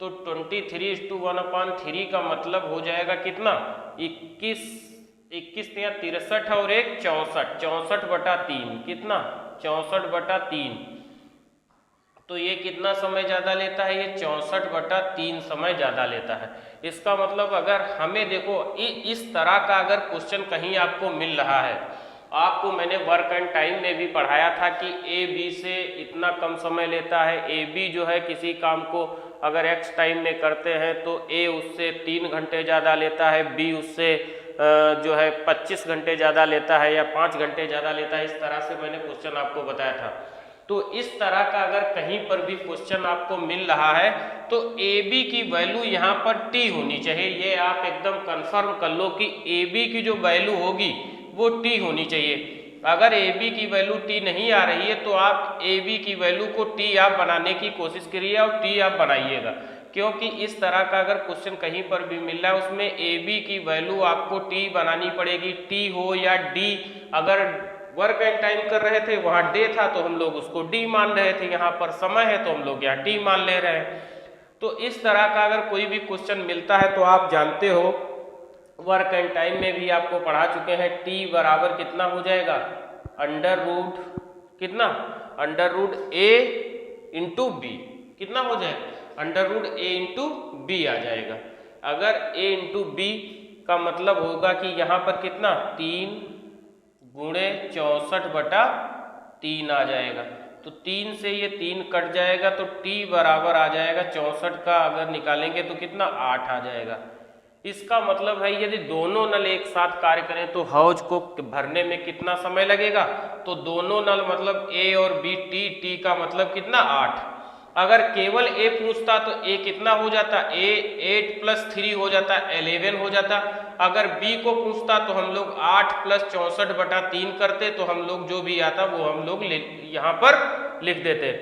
तो 23:1/3 का मतलब हो जाएगा कितना? 21 या 63 और 1 64, 64/3 कितना? 64/3। तो ये कितना समय ज़्यादा लेता है? ये 64/3 समय ज़्यादा लेता है। इसका मतलब अगर हमें देखो इस तरह का अगर क्वेश्चन कहीं आपको मिल रहा है, आपको मैंने वर्क एंड टाइम में भी पढ़ाया था कि ए बी से इतना कम समय लेता है। ए बी जो है किसी काम को अगर एक्स टाइम में करते हैं तो ए उससे 3 घंटे ज़्यादा लेता है, बी उससे जो है 25 घंटे ज़्यादा लेता है या 5 घंटे ज़्यादा लेता है। इस तरह से मैंने क्वेश्चन आपको बताया था। तो इस तरह का अगर कहीं पर भी क्वेश्चन आपको मिल रहा है तो ए बी की वैल्यू यहाँ पर टी होनी चाहिए। ये आप एकदम कंफर्म कर लो कि ए बी की जो वैल्यू होगी वो टी होनी चाहिए। अगर ए बी की वैल्यू टी नहीं आ रही है तो आप ए बी की वैल्यू को टी आप बनाने की कोशिश करिए और टी आप बनाइएगा, क्योंकि इस तरह का अगर क्वेश्चन कहीं पर भी मिल रहा है उसमें ए बी की वैल्यू आपको टी बनानी पड़ेगी। टी हो या डी, अगर वर्क एंड टाइम कर रहे थे वहाँ डे था तो हम लोग उसको डी मान रहे थे, यहाँ पर समय है तो हम लोग यहाँ टी मान ले रहे हैं। तो इस तरह का अगर कोई भी क्वेश्चन मिलता है तो आप जानते हो वर्क एंड टाइम में भी आपको पढ़ा चुके हैं, टी बराबर कितना हो जाएगा? अंडर रूट ए इंटू बी। कितना हो जाएगा? अंडर रूट ए इंटू बी आ जाएगा। अगर ए इंटू बी का मतलब होगा कि यहाँ पर कितना 3 गुणे 64/3 आ जाएगा। तो 3 से ये 3 कट जाएगा तो t बराबर आ जाएगा 64 का अगर निकालेंगे तो कितना 8 आ जाएगा। इसका मतलब है यदि दोनों नल एक साथ कार्य करें तो हौज को भरने में कितना समय लगेगा? तो दोनों नल मतलब ए और बी, टी का मतलब कितना 8। अगर केवल ए पूछता तो ए कितना हो जाता? ए 8 + 3 हो जाता, 11 हो जाता। अगर बी को पूछता तो हम लोग 8 + 64/3 करते, तो हम लोग जो भी आता वो हम लोग यहाँ पर लिख देते।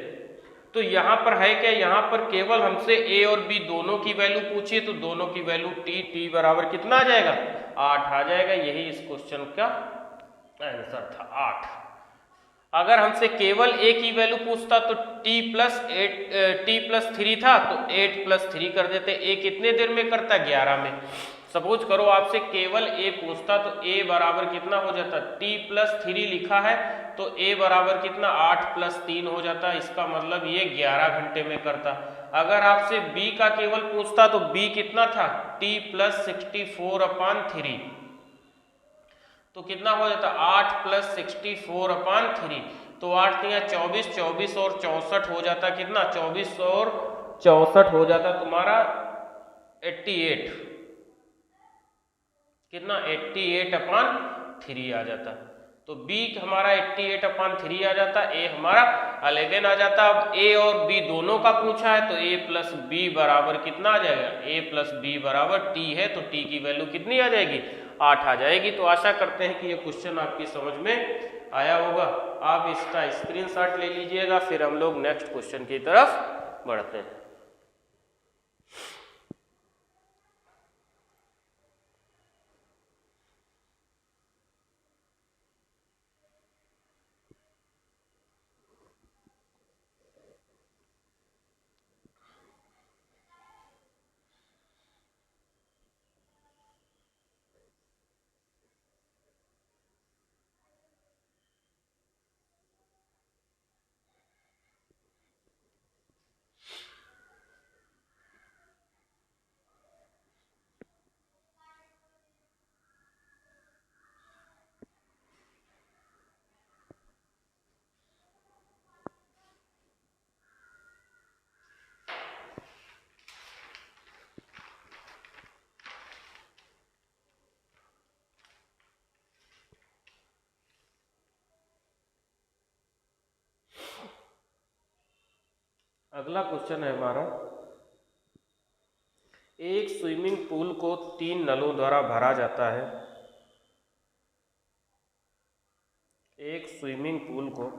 तो यहाँ पर है क्या, यहाँ पर केवल हमसे ए और बी दोनों की वैल्यू पूछी है, तो दोनों की वैल्यू टी बराबर कितना आ जाएगा, 8 आ जाएगा। यही इस क्वेश्चन का आंसर था, 8। अगर हमसे केवल ए की वैल्यू पूछता तो t+3 था, तो 8+3 कर देते। ए कितने देर में करता, 11 में। सपोज करो आपसे केवल ए पूछता तो ए बराबर कितना हो जाता, t+3 लिखा है तो ए बराबर कितना, 8+3 हो जाता। इसका मतलब ये 11 घंटे में करता। अगर आपसे बी का केवल पूछता तो बी कितना था, t+64/3, तो कितना हो जाता, 8+64/3। तो 8 या 24, 24 और 64 हो जाता कितना, 24 और 64 हो जाता तुम्हारा 88, कितना 88/3 आ जाता। तो B हमारा 88/3 आ जाता, A हमारा 11 आ जाता। अब A और B दोनों का पूछा है तो A+B बराबर कितना आ जाएगा, A+B बराबर T है, तो T की वैल्यू कितनी आ जाएगी, 8 आ जाएगी। तो आशा करते हैं कि ये क्वेश्चन आपकी समझ में आया होगा। आप इसका स्क्रीनशॉट ले लीजिएगा, फिर हम लोग नेक्स्ट क्वेश्चन की तरफ बढ़ते हैं। अगला क्वेश्चन है हमारा, एक स्विमिंग पूल को 3 नलों द्वारा भरा जाता है। एक स्विमिंग पूल को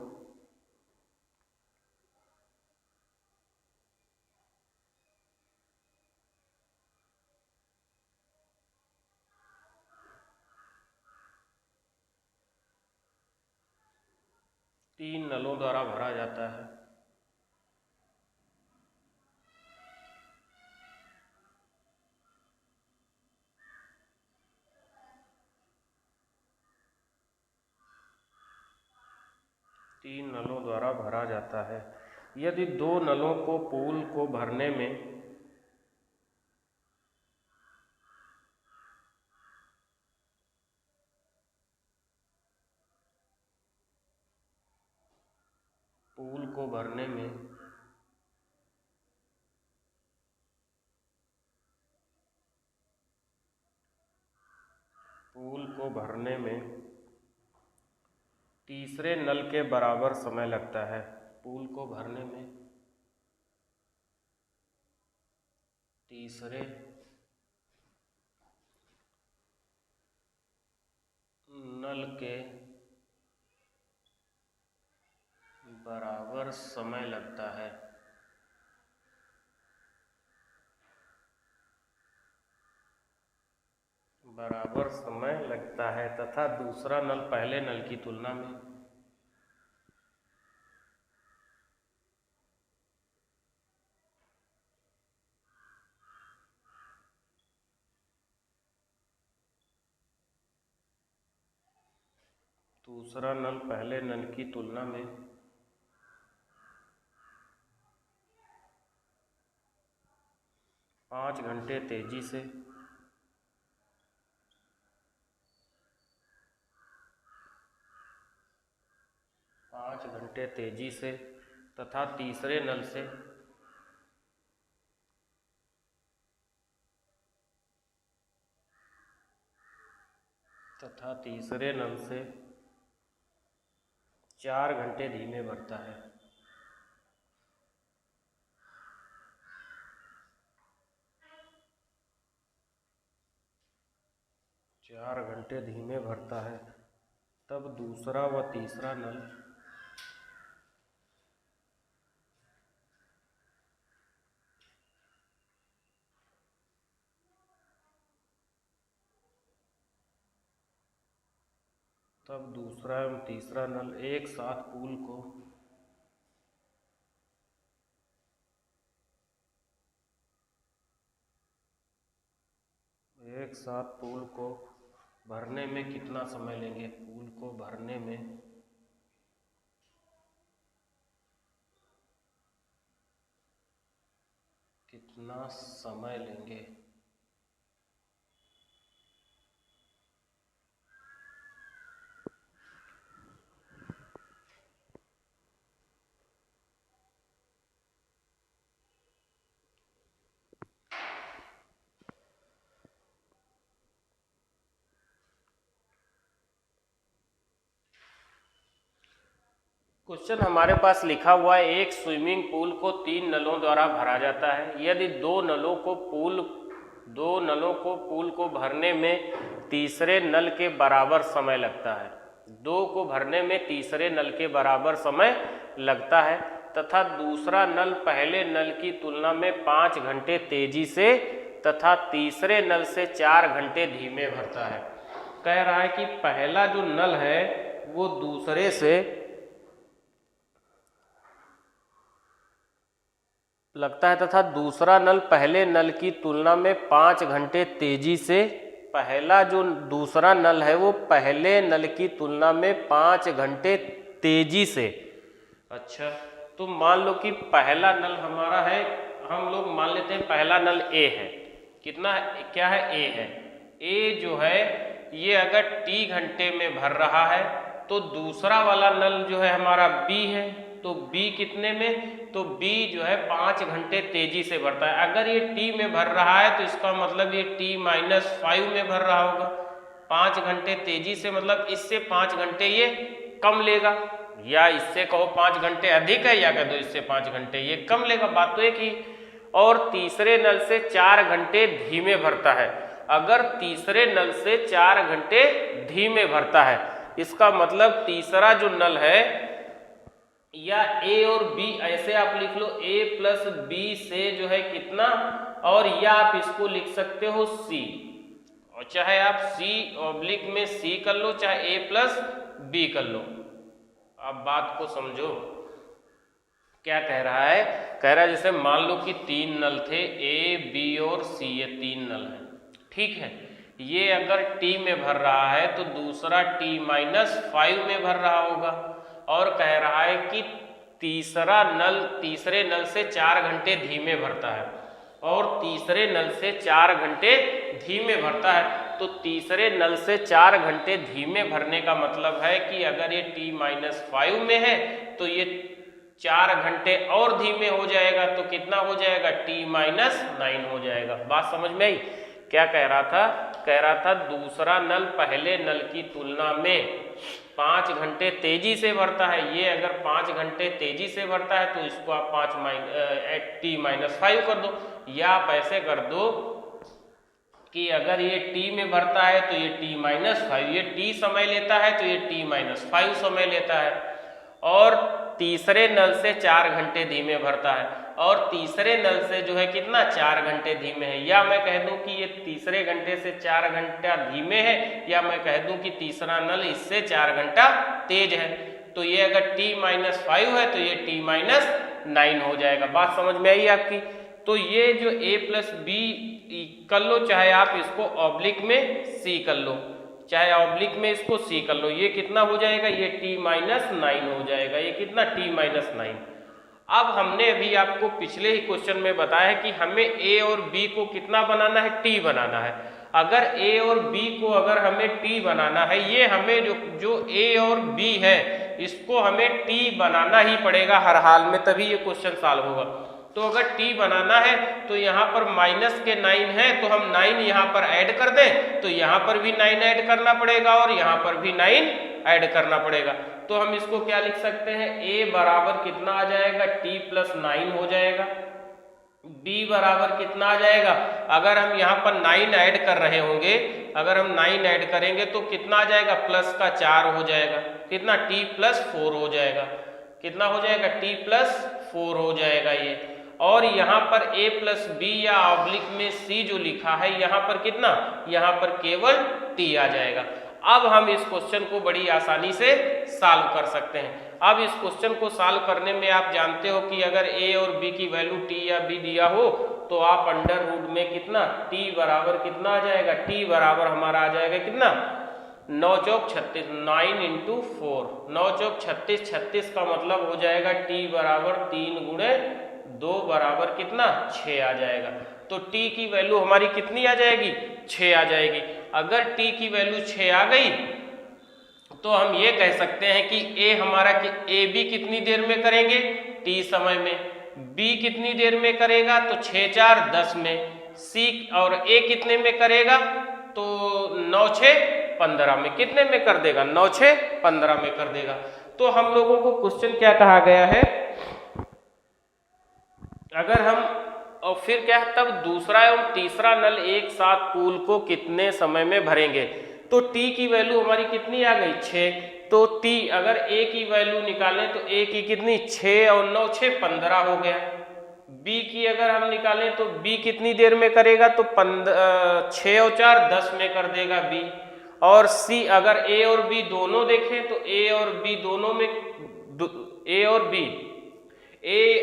तीन नलों द्वारा भरा जाता है। तीन नलों द्वारा भरा जाता है। यदि 2 नलों को पूल को भरने में पूल को भरने में तीसरे नल के बराबर समय लगता है। पूल को भरने में तीसरे नल के बराबर समय लगता है। बराबर समय लगता है तथा दूसरा नल पहले नल की तुलना में पहले नल की तुलना में 5 घंटे तेजी से तथा तीसरे नल से 4 घंटे धीमे भरता है। 4 घंटे धीमे भरता है। तब दूसरा व तीसरा नल तब दूसरा एवं तीसरा नल एक साथ पूल को भरने में कितना समय लेंगे? पूल को भरने में कितना समय लेंगे? क्वेश्चन हमारे पास लिखा हुआ है, एक स्विमिंग पूल को 3 नलों द्वारा भरा जाता है। यदि दो नलों को पूल को भरने में तीसरे नल के बराबर समय लगता है। 2 को भरने में तीसरे नल के बराबर समय लगता है तथा दूसरा नल पहले नल की तुलना में 5 घंटे तेजी से तथा तीसरे नल से 4 घंटे धीमे भरता है। कह रहा है कि पहला जो नल है वो दूसरे से लगता है तथा दूसरा नल पहले नल की तुलना में 5 घंटे तेजी से, पहला जो दूसरा नल है वो पहले नल की तुलना में 5 घंटे तेजी से। अच्छा, तो मान लो कि पहला नल हमारा है, हम लोग मान लेते हैं पहला नल ए है। कितना है? क्या है? ए है। ए जो है ये अगर टी घंटे में भर रहा है तो दूसरा वाला नल जो है हमारा बी है, तो बी कितने में? तो बी जो है 5 घंटे तेजी से भरता है। अगर ये टी में भर रहा है तो इसका मतलब ये t-5 में भर रहा होगा। 5 घंटे तेजी से मतलब इससे 5 घंटे ये कम लेगा, या इससे कहो 5 घंटे अधिक है, या कह दो इससे 5 घंटे ये कम लेगा, बात तो एक ही। और तीसरे नल से 4 घंटे धीमे भरता है। अगर तीसरे नल से 4 घंटे धीमे भरता है, इसका मतलब तीसरा जो नल है, या ए और बी ऐसे आप लिख लो, ए प्लस बी से जो है कितना, और या आप इसको लिख सकते हो सी, और चाहे आप सी ऑब्लिक में सी कर लो, चाहे ए प्लस बी कर लो। अब बात को समझो, क्या कह रहा है? कह रहा है जैसे मान लो कि 3 नल थे, ए बी और सी, ये 3 नल है, ठीक है। ये अगर टी में भर रहा है तो दूसरा t-5 में भर रहा होगा, और कह रहा है कि तीसरे नल से 4 घंटे धीमे भरता है, और तीसरे नल से 4 घंटे धीमे भरता है। तो तीसरे नल से 4 घंटे धीमे भरने का मतलब है कि अगर ये t-5 में है तो ये 4 घंटे और धीमे हो जाएगा, तो कितना हो जाएगा? t-9 हो जाएगा। बात समझ में आई? क्या कह रहा था? कह रहा था दूसरा नल पहले नल की तुलना में 5 घंटे तेजी से भरता है। ये अगर 5 घंटे तेजी से भरता है तो इसको आप t-5 कर दो, या आप ऐसे कर दो कि अगर ये t में भरता है तो ये t-5, ये t समय लेता है तो ये t-5 समय लेता है, और तीसरे नल से 4 घंटे धीमे भरता है, और तीसरे नल से जो है कितना? 4 घंटे धीमे है। या मैं कह दूं कि ये तीसरे घंटे से 4 घंटा धीमे है, या मैं कह दूं कि तीसरा नल इससे 4 घंटा तेज है। तो ये अगर t-5 है तो ये t-9 हो जाएगा। बात समझ में आई आपकी? तो ये जो a प्लस बी कर लो, चाहे आप इसको ऑब्लिक में सी कर लो, चाहे ऑब्लिक में इसको सी कर लो, ये कितना हो जाएगा? ये t-9 हो जाएगा। ये कितना? t-9। अब हमने अभी आपको पिछले ही क्वेश्चन में बताया है कि हमें a और b को कितना बनाना है? t बनाना है। अगर a और b को अगर हमें t बनाना है, ये हमें जो a और b है इसको हमें t बनाना ही पड़ेगा हर हाल में, तभी ये क्वेश्चन सॉल्व होगा। तो अगर t बनाना है तो यहाँ पर माइनस के 9 है, तो हम 9 यहाँ पर ऐड कर दें, तो यहाँ पर भी 9 ऐड करना पड़ेगा और यहाँ पर भी 9 ऐड करना पड़ेगा। तो हम इसको क्या लिख सकते हैं? a बराबर कितना आ जाएगा? t+9 हो जाएगा। b बराबर कितना आ जाएगा? अगर हम यहाँ पर 9 ऐड कर रहे होंगे, अगर हम 9 ऐड करेंगे तो कितना आ जाएगा? प्लस का 4 हो जाएगा। कितना? t+4 हो जाएगा। कितना हो जाएगा? t+4 हो जाएगा ये। और यहाँ पर a प्लस बी या ऑब्लिक में c जो लिखा है, यहाँ पर कितना? यहाँ पर केवल t आ जाएगा। अब हम इस क्वेश्चन को बड़ी आसानी से सॉल्व कर सकते हैं। अब इस क्वेश्चन को सॉल्व करने में आप जानते हो कि अगर a और b की वैल्यू t या b दिया हो तो आप अंडर रूट में कितना t बराबर कितना आ जाएगा, t बराबर हमारा आ जाएगा कितना 9 चौक 36, 9 इंटू 4, 9 चौक 36, 36 का मतलब हो जाएगा t बराबर 3 गुणे 2 बराबर कितना 6 आ जाएगा। तो t की वैल्यू हमारी कितनी आ जाएगी 6 आ जाएगी। अगर t की वैल्यू 6 आ गई तो हम ये कह सकते हैं कि a हमारा a b कितनी देर में करेंगे t समय में, b कितनी देर में करेगा तो 6 4 10 में, c और a कितने में करेगा तो 9 6 15 में, कितने में कर देगा 9 6 15 में कर देगा। तो हम लोगों को क्वेश्चन क्या कहा गया है, अगर हम और फिर क्या है तब दूसरा एवं तीसरा नल एक साथ पूल को कितने समय में भरेंगे। तो t की वैल्यू हमारी कितनी आ गई 6, तो t अगर a की वैल्यू निकालें तो a की कितनी 6 और 9 6 15 हो गया। b की अगर हम निकालें तो b कितनी देर में करेगा तो 6 और 4 10 में कर देगा b। और c अगर a और b दोनों देखें तो a और b दोनों में a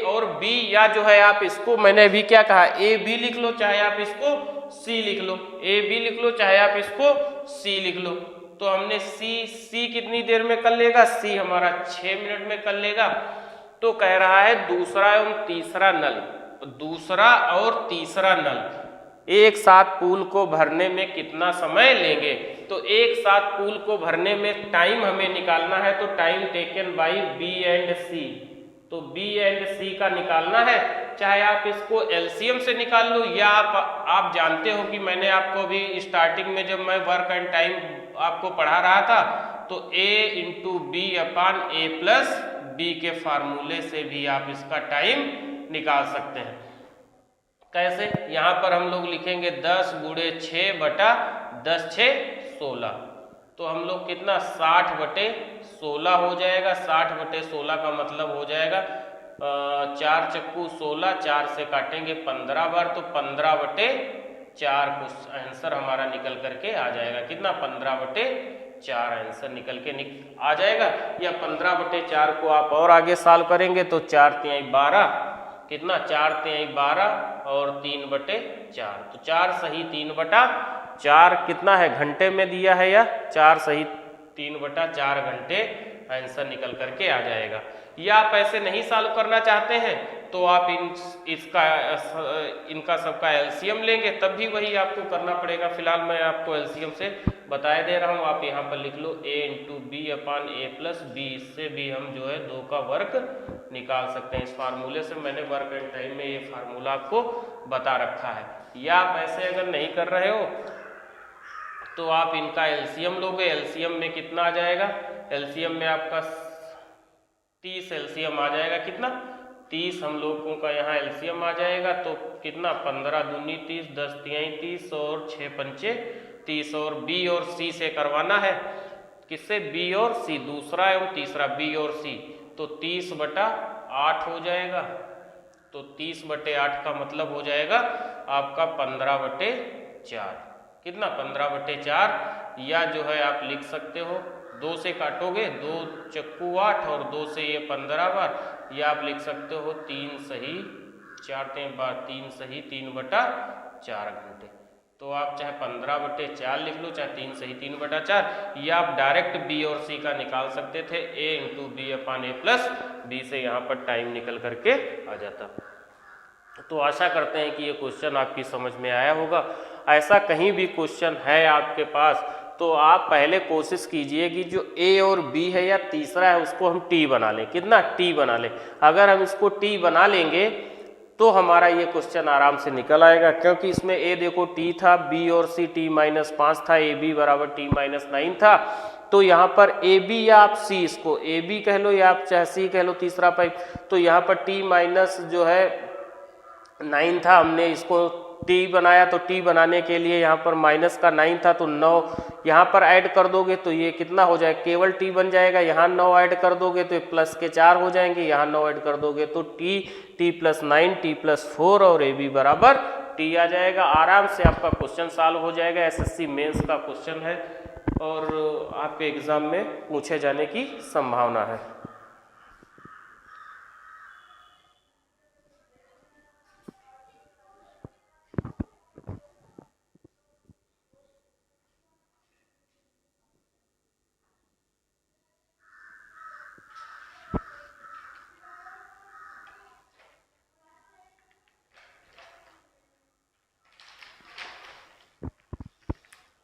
और b या जो है आप इसको मैंने अभी क्या कहा a b लिख लो चाहे आप इसको c लिख लो, a b लिख लो चाहे आप इसको c लिख लो। तो हमने c कितनी देर में कर लेगा, c हमारा 6 मिनट में कर लेगा। तो कह रहा है दूसरा और तीसरा नल एक साथ पूल को भरने में कितना समय लेंगे। तो एक साथ पूल को भरने में टाइम हमें निकालना है, तो time taken by b and c, तो b एंड c का निकालना है। चाहे आप इसको एलसीएम से निकाल लो या आप जानते हो कि मैंने आपको अभी स्टार्टिंग में जब मैं वर्क एंड टाइम आपको पढ़ा रहा था तो a into B upon A plus B के फार्मूले से भी आप इसका टाइम निकाल सकते हैं। कैसे, यहाँ पर हम लोग लिखेंगे 10 गुणे 6 बटा 10 6 16, तो हम लोग कितना 60 बटे 16 हो जाएगा। 60 बटे 16 का मतलब हो जाएगा 4 चक्कू 16, 4 से काटेंगे 15 बार तो 15 बटे 4 को आंसर हमारा निकल करके आ जाएगा कितना 15 बटे 4 आंसर निकल के आ जाएगा। या 15 बटे 4 को आप और आगे सॉल्व करेंगे तो 4 तिहाई 12 कितना 4 तिहाई 12 और 3 बटे 4, तो 4 सही 3 बटा 4 कितना है घंटे में दिया है या 4 सही 3 बटा 4 घंटे आंसर निकल करके आ जाएगा। या आप ऐसे नहीं सॉल्व करना चाहते हैं तो आप इनका सबका एलसीएम लेंगे तब भी वही आपको करना पड़ेगा। फिलहाल मैं आपको एलसीएम से बताए दे रहा हूँ, आप यहाँ पर लिख लो a into B upon A plus B, इससे भी हम जो है 2 का वर्क निकाल सकते हैं। इस फार्मूले से मैंने वर्क एंड टाइम में ये फार्मूला आपको बता रखा है। या आप ऐसे अगर नहीं कर रहे हो तो आप इनका एलसीएम लोगे, एलसीएम में कितना आ जाएगा, एलसीएम में आपका 30 एलसीएम आ जाएगा कितना 30 हम लोगों का यहाँ एलसीएम आ जाएगा तो कितना 15 दूनी 30, 10 तिहाई 30 और 6 पंचे 30। और बी और सी से करवाना है, किससे बी और सी, दूसरा एवं तीसरा बी और सी, तो 30 बटा 8 हो जाएगा। तो 30 बटे 8 का मतलब हो जाएगा आपका 15 बटे 4, कितना 15 बटे 4। या जो है आप लिख सकते हो 2 से काटोगे 2 चक्कू 8 और 2 से ये 15 बार, या आप लिख सकते हो 3 सही 4 बार 3 सही 3 बटा 4 घंटे। तो आप चाहे 15 बटे 4 लिख लो चाहे 3 सही 3 बटा 4, या आप डायरेक्ट बी और सी का निकाल सकते थे a into B upon A plus B से यहाँ पर टाइम निकल करके आ जाता। तो आशा करते हैं कि ये क्वेश्चन आपकी समझ में आया होगा। ऐसा कहीं भी क्वेश्चन है आपके पास तो आप पहले कोशिश कीजिए कि जो a और b है या तीसरा है उसको हम t बना लें, कितना t बना लें। अगर हम इसको t बना लेंगे तो हमारा ये क्वेश्चन आराम से निकल आएगा, क्योंकि इसमें a देखो t था, b और c t-5 था, ab बराबर t-9 था। तो यहाँ पर ab या आप c, इसको ab कह लो या आप चाहे c कह लो तीसरा पाइप, तो यहाँ पर t- जो है 9 था, हमने इसको t बनाया तो t बनाने के लिए यहाँ पर माइनस का 9 था तो 9 यहाँ पर ऐड कर दोगे तो ये कितना हो जाएगा, केवल t बन जाएगा। यहाँ 9 ऐड कर दोगे तो ये प्लस के 4 हो जाएंगे, यहाँ 9 ऐड कर दोगे तो t+9 t+4 और ab बराबर t आ जाएगा। आराम से आपका क्वेश्चन सॉल्व हो जाएगा। एसएससी मेंस का क्वेश्चन है। और आपके एग्ज़ाम में पूछे जाने की संभावना है।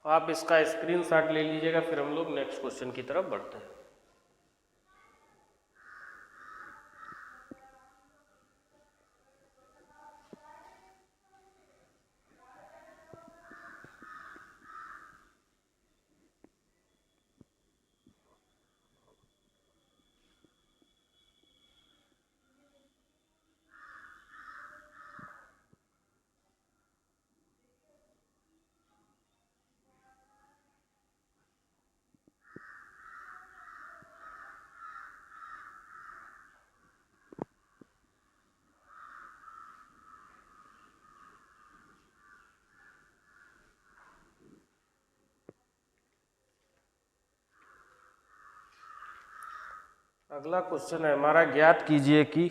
आप इसका स्क्रीनशॉट ले लीजिएगा, फिर हम लोग नेक्स्ट क्वेश्चन की तरफ बढ़ते हैं। अगला क्वेश्चन है हमारा, ज्ञात कीजिए कि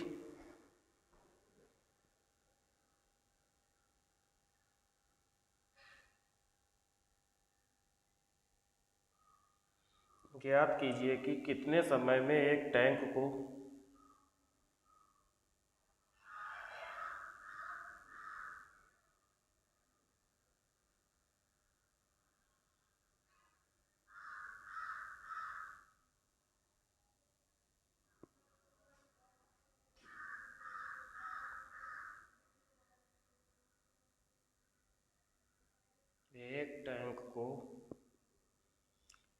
कितने समय में एक टैंक को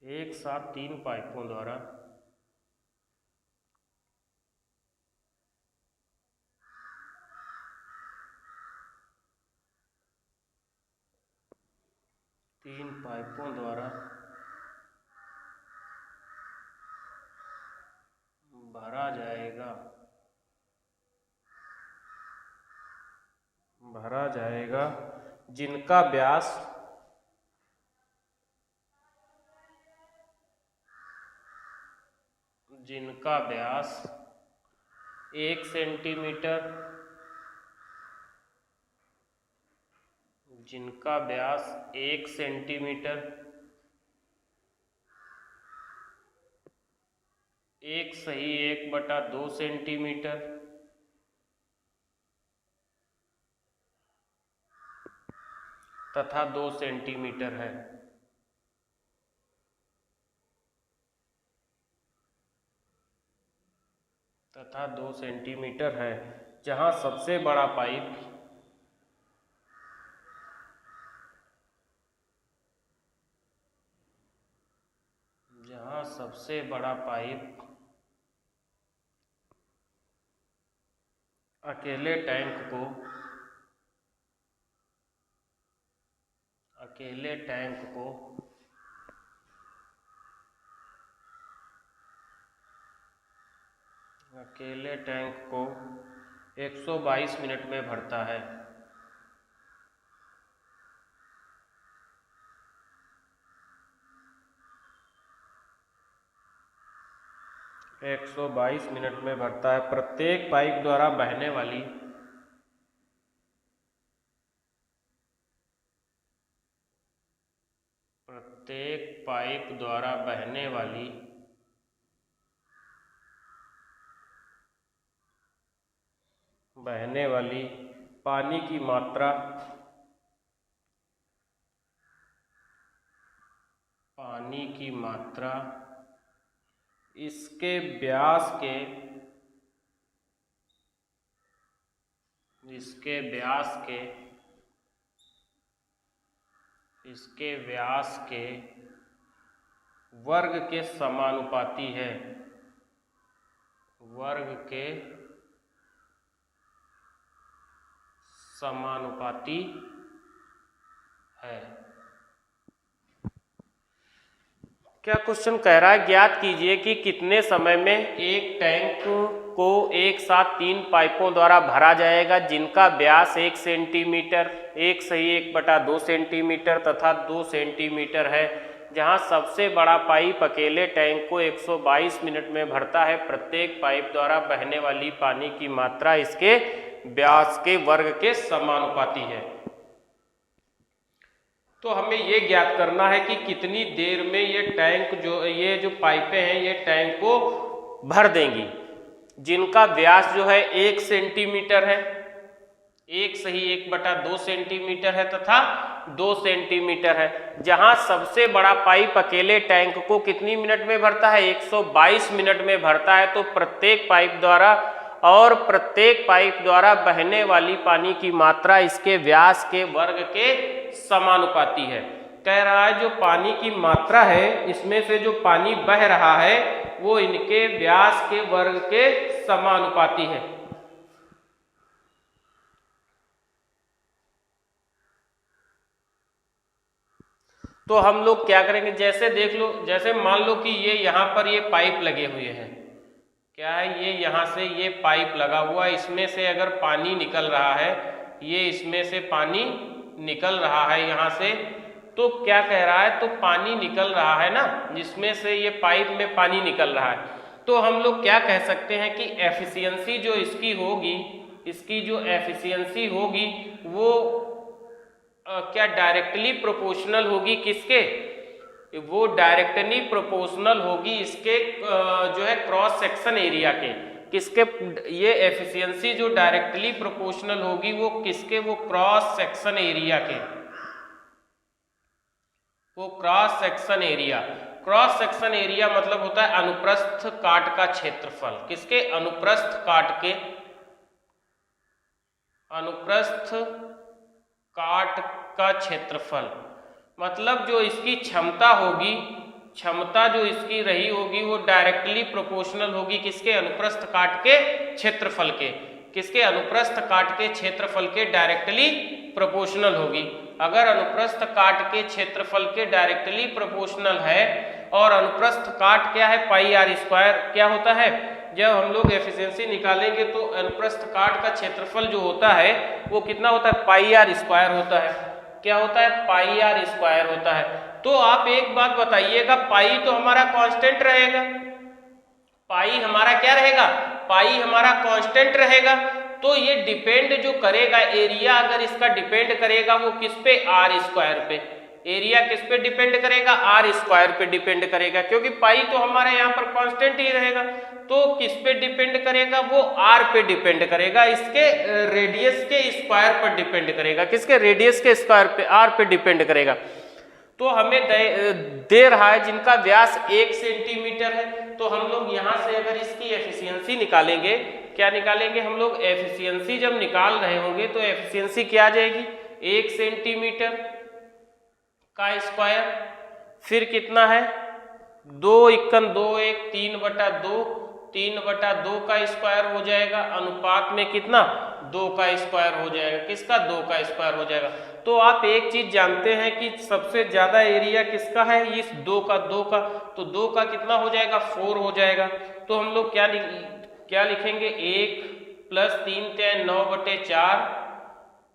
एक साथ 3 पाइपों द्वारा भरा जाएगा जिनका व्यास 1 सेंटीमीटर, एक सही 1/2 सेंटीमीटर तथा 2 सेंटीमीटर है। जहां सबसे बड़ा पाइप अकेले टैंक को 122 मिनट में भरता है। 122 मिनट में भरता है। प्रत्येक पाइप द्वारा बहने वाली पानी की मात्रा इसके व्यास के वर्ग के समानुपाती है। क्या क्वेश्चन कह रहा है, ज्ञात कीजिए कि कितने समय में एक टैंक को एक साथ 3 पाइपों द्वारा भरा जाएगा जिनका व्यास 1 सेंटीमीटर, 1 सही 1/2 सेंटीमीटर तथा 2 सेंटीमीटर है। जहां सबसे बड़ा पाइप अकेले टैंक को 122 मिनट में भरता है। प्रत्येक पाइप द्वारा बहने वाली पानी की मात्रा इसके व्यास के वर्ग के समानुपाती है। तो हमें ये ज्ञात करना है कि कितनी देर में ये जो पाइपें हैं ये टैंक को भर देंगी, जिनका व्यास जो है 1 सेंटीमीटर है, 1/2 सेंटीमीटर है तथा 2 सेंटीमीटर है। जहां सबसे बड़ा पाइप अकेले टैंक को कितनी मिनट में भरता है, 122 मिनट में भरता है। तो प्रत्येक पाइप द्वारा बहने वाली पानी की मात्रा इसके व्यास के वर्ग के समानुपाती है। कह रहा है जो पानी की मात्रा है, इसमें से जो पानी बह रहा है वो इनके व्यास के वर्ग के समानुपाती है। तो हम लोग क्या करेंगे, जैसे देख लो, जैसे मान लो कि ये यहाँ पर ये पाइप लगे हुए हैं, क्या है, ये यहाँ से ये पाइप लगा हुआ है, इसमें से अगर पानी निकल रहा है, ये इसमें से पानी निकल रहा है यहाँ से, तो क्या कह रहा है, तो पानी निकल रहा है ना, जिसमें से ये पाइप में पानी निकल रहा है। तो हम लोग क्या कह सकते हैं कि एफिशिएंसी जो इसकी होगी, इसकी जो एफिशिएंसी होगी वो क्या डायरेक्टली प्रोपोर्शनल होगी किसके, वो डायरेक्टली प्रोपोर्शनल होगी इसके जो है क्रॉस सेक्शन एरिया के। किसके, ये एफिशिएंसी जो डायरेक्टली प्रोपोर्शनल होगी वो किसके, वो क्रॉस सेक्शन एरिया के, वो cross section area. Cross section area मतलब होता है अनुप्रस्थ काट का क्षेत्रफल। किसके, अनुप्रस्थ काट के, अनुप्रस्थ काट का क्षेत्रफल। मतलब जो इसकी क्षमता होगी, क्षमता जो इसकी रही होगी वो डायरेक्टली प्रोपोर्शनल होगी किसके, अनुप्रस्थ काट के क्षेत्रफल के। किसके, अनुप्रस्थ काट के क्षेत्रफल के डायरेक्टली प्रोपोर्शनल होगी। अगर अनुप्रस्थ काट के क्षेत्रफल के डायरेक्टली प्रोपोर्शनल है, और अनुप्रस्थ काट क्या है, पाई आर स्क्वायर क्या होता है, जब हम लोग एफिशिएंसी निकालेंगे तो अनुप्रस्थ काट का क्षेत्रफल जो होता है वो कितना होता है, पाई आर स्क्वायर होता है। क्या होता है, पाई आर स्क्वायर होता है। तो आप एक बात बताइएगा, पाई तो हमारा कांस्टेंट रहेगा, पाई हमारा क्या रहेगा, पाई हमारा कांस्टेंट रहेगा। तो ये डिपेंड जो करेगा, एरिया अगर इसका डिपेंड करेगा वो किस पे, आर स्क्वायर पे। एरिया किस पे डिपेंड करेगा, आर स्क्वायर पे डिपेंड करेगा, क्योंकि पाई तो हमारे यहाँ पर कांस्टेंट ही रहेगा। तो किस पे डिपेंड करेगा, वो आर पे डिपेंड करेगा, इसके रेडियस के स्क्वायर पर डिपेंड करेगा। किसके, रेडियस के स्क्वायर पे, आर पे डिपेंड करेगा। तो हमें दे रहा है जिनका व्यास 1 सेंटीमीटर है। तो हम लोग यहाँ से अगर इसकी एफिशिएंसी निकालेंगे, क्या निकालेंगे हम लोग, एफिशिएंसी जब निकाल रहे होंगे तो एफिशिएंसी क्या आ जाएगी, 1 सेंटीमीटर का स्क्वायर, फिर कितना है, 2 × 2 1 3/2, 3/2 का स्क्वायर हो जाएगा, अनुपात में कितना, 2 का स्क्वायर हो जाएगा। किसका, 2 का स्क्वायर हो जाएगा। तो आप एक चीज जानते हैं कि सबसे ज्यादा एरिया किसका है, इस 2 का, तो 2 का कितना हो जाएगा, 4 हो जाएगा। तो हम लोग क्या लिखेंगे, 1 + 3 × 9/4,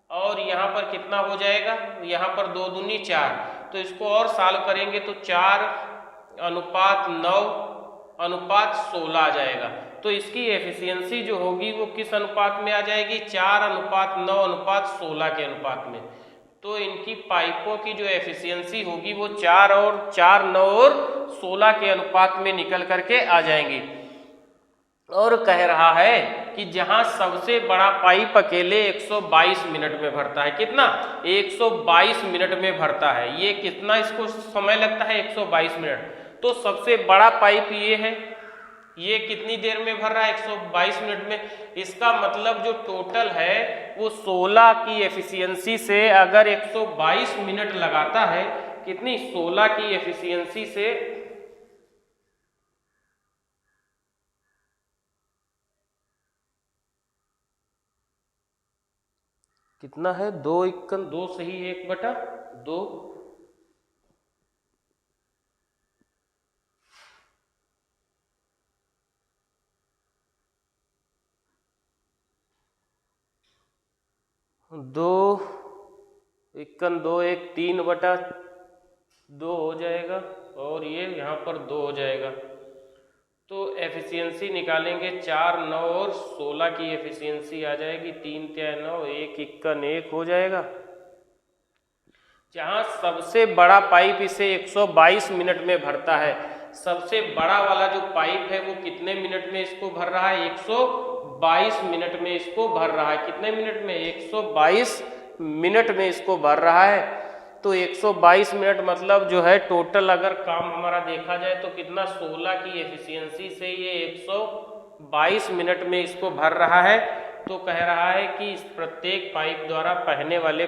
और यहाँ पर कितना हो जाएगा, यहाँ पर 2 दूनी 4। तो इसको और सॉल्व करेंगे तो 4:9:16 आ जाएगा। तो इसकी एफिशिएंसी जो होगी वो किस अनुपात में आ जाएगी, 4:9:16 के अनुपात में। तो इनकी पाइपों की जो एफिशिएंसी होगी वो 4, 9 और 16 के अनुपात में निकल करके आ जाएंगी। और कह रहा है कि जहां सबसे बड़ा पाइप अकेले 122 मिनट में भरता है, कितना, 122 मिनट में भरता है। ये कितना इसको समय लगता है, 122 मिनट। तो सबसे बड़ा पाइप ये है, ये कितनी देर में भर रहा है, 122 मिनट में। इसका मतलब जो टोटल है वो 16 की एफिशिएंसी से अगर 122 मिनट लगाता है, कितनी, 16 की एफिशिएंसी से कितना है, 2 × 2 सही, 1/2, 2 × 2 1 3/2 2 हो जाएगा और ये यहाँ पर 2 हो जाएगा। तो एफिशिएंसी निकालेंगे 4, 9 और 16 की एफिशिएंसी आ जाएगी। 3 3 9, 1 1 1 हो जाएगा। जहाँ सबसे बड़ा पाइप इसे 122 मिनट में भरता है, सबसे बड़ा वाला जो पाइप है वो कितने मिनट में इसको भर रहा है? 122 मिनट में इसको भर रहा है। कितने मिनट में? 122 मिनट में इसको भर रहा है। तो 122 मिनट मतलब जो है टोटल अगर काम हमारा देखा जाए तो कितना, 16 की एफिशिएंसी से ये 122 मिनट में इसको भर रहा है। तो कह रहा है कि इस प्रत्येक पाइप द्वारा बहने वाले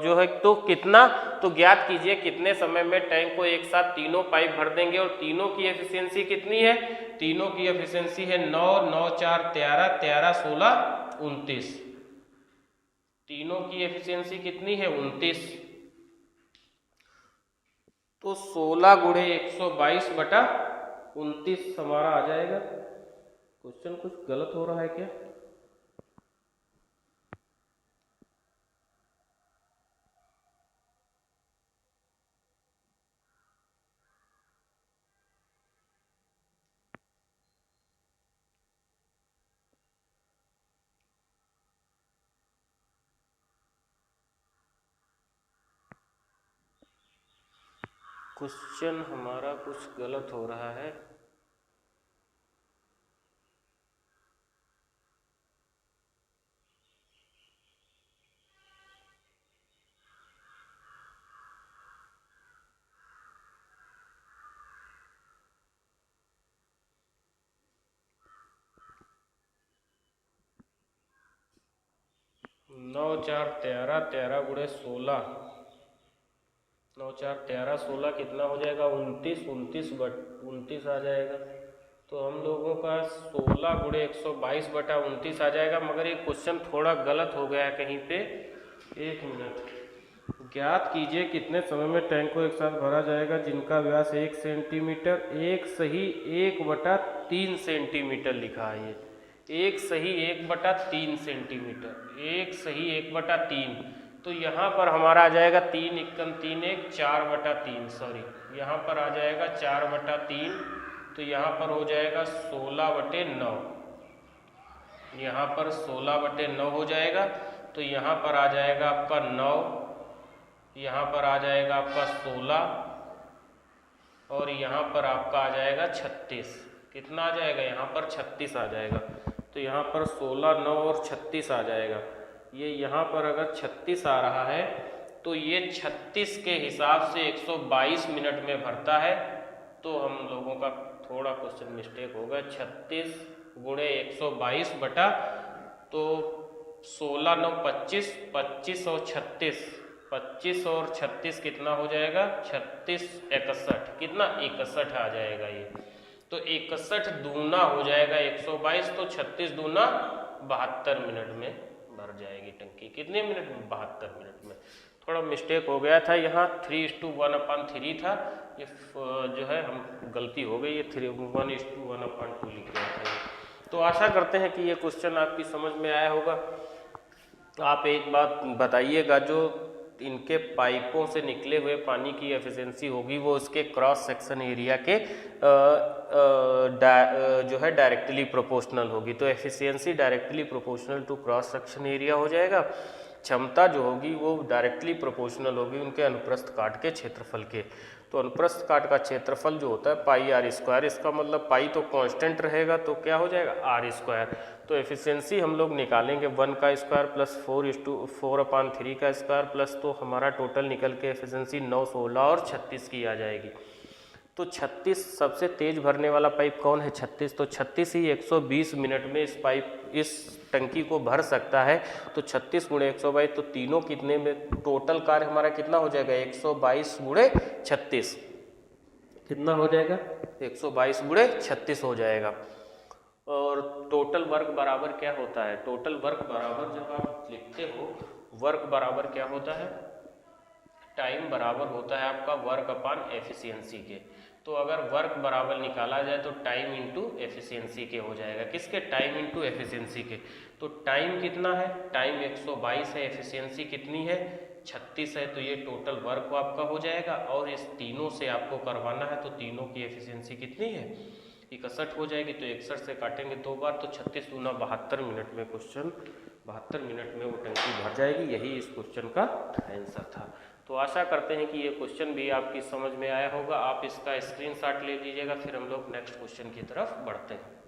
जो है तो कितना, तो ज्ञात कीजिए कितने समय में टैंक को एक साथ तीनों पाइप भर देंगे। और तीनों की एफिशिएंसी कितनी है? तीनों की एफिशिएंसी है 9, 9 4 13, 13 16 29। तीनों की एफिशिएंसी कितनी है? 29। तो 16 गुणे 122 बटा 29 हमारा आ जाएगा। क्वेश्चन कुछ गलत हो रहा है क्या? क्वेश्चन हमारा कुछ गलत हो रहा है। नौ 4 13, 13 गुणे 16, 9 4 13 16 कितना हो जाएगा? 29, 29 आ जाएगा। तो हम लोगों का 16 गुणे 122 बटा 29 आ जाएगा। मगर ये क्वेश्चन थोड़ा गलत हो गया है कहीं पे। 1 मिनट। ज्ञात कीजिए कितने समय में टैंक को एक साथ भरा जाएगा जिनका व्यास 1 सेंटीमीटर। 1 सही 1/3 सेंटीमीटर लिखा है। ये 1 सही 1/3 सेंटीमीटर, 1 सही 1/3। तो यहाँ पर हमारा आ जाएगा 3 एकम 3 1 4/3, सॉरी यहाँ पर आ जाएगा 4/3। तो यहाँ पर हो जाएगा 16/9, यहाँ पर 16/9 हो जाएगा। तो यहाँ पर आ जाएगा आपका 9, यहाँ पर आ जाएगा आपका 16 और यहाँ पर आपका आ जाएगा 36। कितना आ जाएगा? यहाँ पर 36 आ जाएगा। तो यहाँ पर 16, 9 और 36 आ जाएगा। ये यहाँ पर अगर 36 आ रहा है तो ये 36 के हिसाब से 122 मिनट में भरता है। तो हम लोगों का थोड़ा क्वेश्चन मिस्टेक होगा। 36 गुणे 122 बटा, तो 16 9 25, 25 और 36, 25 और 36 कितना हो जाएगा? 36 61, कितना? 61 आ जाएगा ये। तो 61 दूना हो जाएगा 122, तो 36 दूना 72 मिनट में भर जाएगी टंकी। कितने मिनट में? 72 मिनट में। थोड़ा मिस्टेक हो गया था, यहाँ 3:1/3 था, ये जो है हम गलती हो गई, ये 1:1/2 लिख दिया था। तो आशा करते हैं कि ये क्वेश्चन आपकी समझ में आया होगा। आप एक बात बताइएगा, जो इनके पाइपों से निकले हुए पानी की एफिशिएंसी होगी वो उसके क्रॉस सेक्शन एरिया के जो है डायरेक्टली प्रोपोर्शनल होगी। तो efficiency directly proportional to cross section area हो जाएगा। क्षमता जो होगी वो डायरेक्टली प्रोपोर्शनल होगी उनके अनुप्रस्थ काट के क्षेत्रफल के। तो अनुप्रस्थ काट का क्षेत्रफल जो होता है पाई आर स्क्वायर, इसका मतलब पाई तो कांस्टेंट रहेगा, तो क्या हो जाएगा? Are square. तो एफिशिएंसी हम लोग निकालेंगे 1 का स्क्वायर प्लस 4/3 का स्क्वायर प्लस, तो हमारा टोटल निकल के एफिशिएंसी 9, 16 और 36 की आ जाएगी। तो 36 सबसे तेज भरने वाला पाइप कौन है? 36। तो 36 ही 120 मिनट में इस टंकी को भर सकता है। तो 36 गुणे 122, तो तीनों कितने में टोटल कार्य हमारा कितना हो जाएगा? 122 गुणे 36 कितना हो जाएगा? 122 गुणे 36 हो जाएगा। और टोटल वर्क बराबर क्या होता है? टोटल वर्क बराबर जब आप लिखते हो, वर्क बराबर क्या होता है? टाइम बराबर होता है आपका वर्क अपॉन एफिशिएंसी के। तो अगर वर्क बराबर निकाला जाए तो टाइम इंटू एफिशिएंसी के हो जाएगा। किसके? टाइम इंटू एफिशिएंसी के। तो टाइम कितना है? टाइम 122 है, एफिशिएंसी कितनी है? 36 है, तो ये टोटल वर्क आपका हो जाएगा। और इस तीनों से आपको करवाना है तो तीनों की एफिशिएंसी कितनी है, 61 हो जाएगी। तो 61 से काटेंगे 2 बार तो 36 दूना 72 मिनट में क्वेश्चन 72 मिनट में वो टंकी भर जाएगी। यही इस क्वेश्चन का आंसर था। तो आशा करते हैं कि ये क्वेश्चन भी आपकी समझ में आया होगा। आप इसका स्क्रीनशॉट ले लीजिएगा, फिर हम लोग नेक्स्ट क्वेश्चन की तरफ बढ़ते हैं।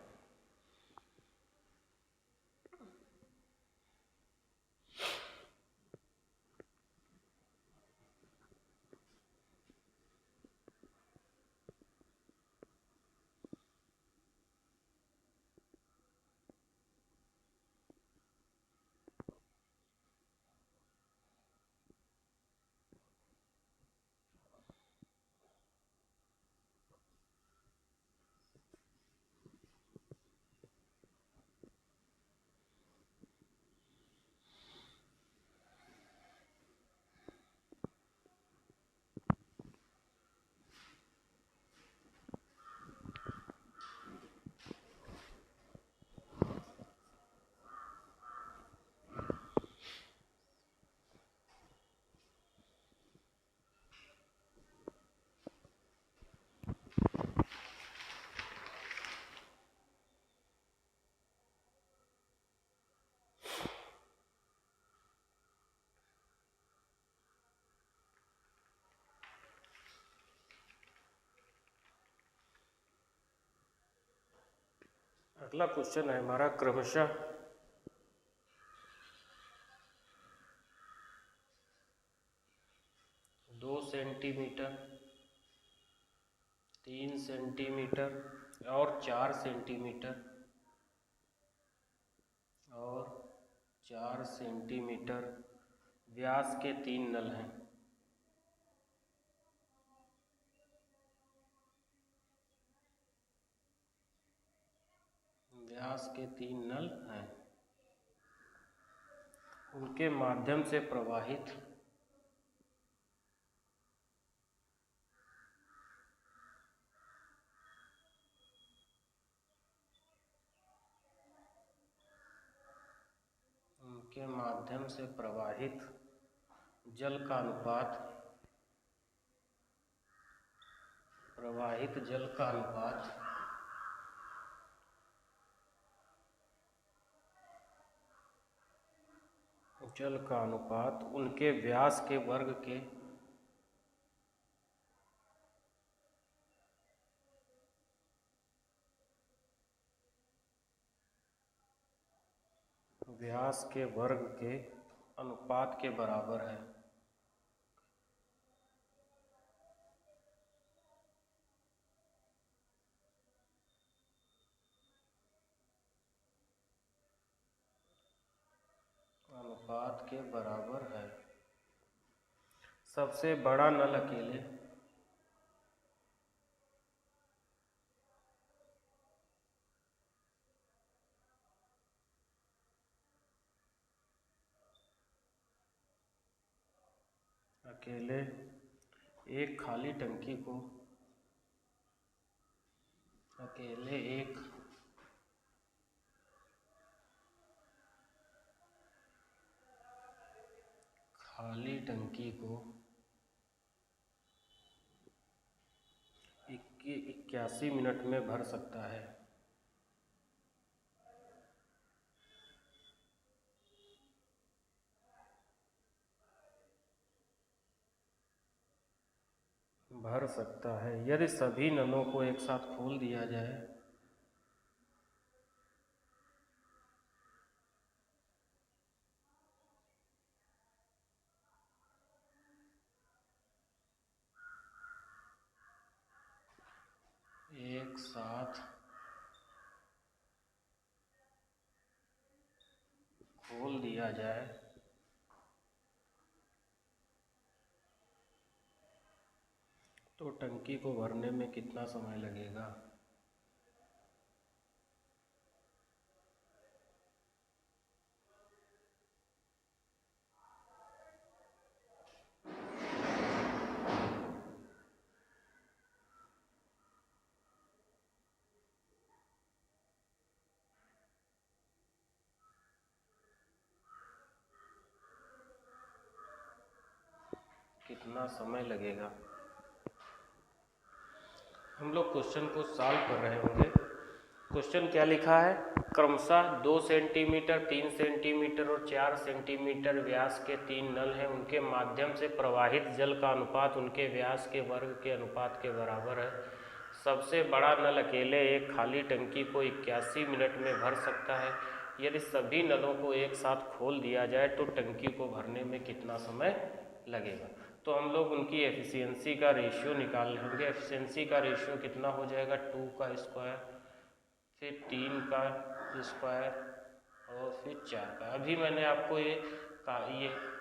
अगला क्वेश्चन है हमारा क्रमशः 2 सेंटीमीटर, 3 सेंटीमीटर और 4 सेंटीमीटर और 4 सेंटीमीटर व्यास के 3 नल हैं। व्यास के 3 नल हैं, उनके माध्यम से प्रवाहित जल का अनुपात उनके व्यास के वर्ग के अनुपात के बराबर है। सबसे बड़ा नल अकेले एक खाली टंकी को खाली टंकी को 81 मिनट में भर सकता है। यदि सभी नलों को एक साथ खोल दिया जाए तो टंकी को भरने में कितना समय लगेगा। कितना समय लगेगा। हम लोग क्वेश्चन को सॉल्व कर रहे होंगे। क्वेश्चन क्या लिखा है, क्रमशः 2 सेंटीमीटर, 3 सेंटीमीटर और 4 सेंटीमीटर व्यास के 3 नल हैं। उनके माध्यम से प्रवाहित जल का अनुपात उनके व्यास के वर्ग के अनुपात के बराबर है। सबसे बड़ा नल अकेले एक खाली टंकी को 81 मिनट में भर सकता है। यदि सभी नलों को एक साथ खोल दिया जाए तो टंकी को भरने में कितना समय लगेगा। तो हम लोग उनकी एफिशिएंसी का रेशियो निकाल लेंगे। एफिशिएंसी का रेशियो कितना हो जाएगा, 2 का स्क्वायर, फिर 3 का स्क्वायर और फिर 4 का। अभी मैंने आपको ये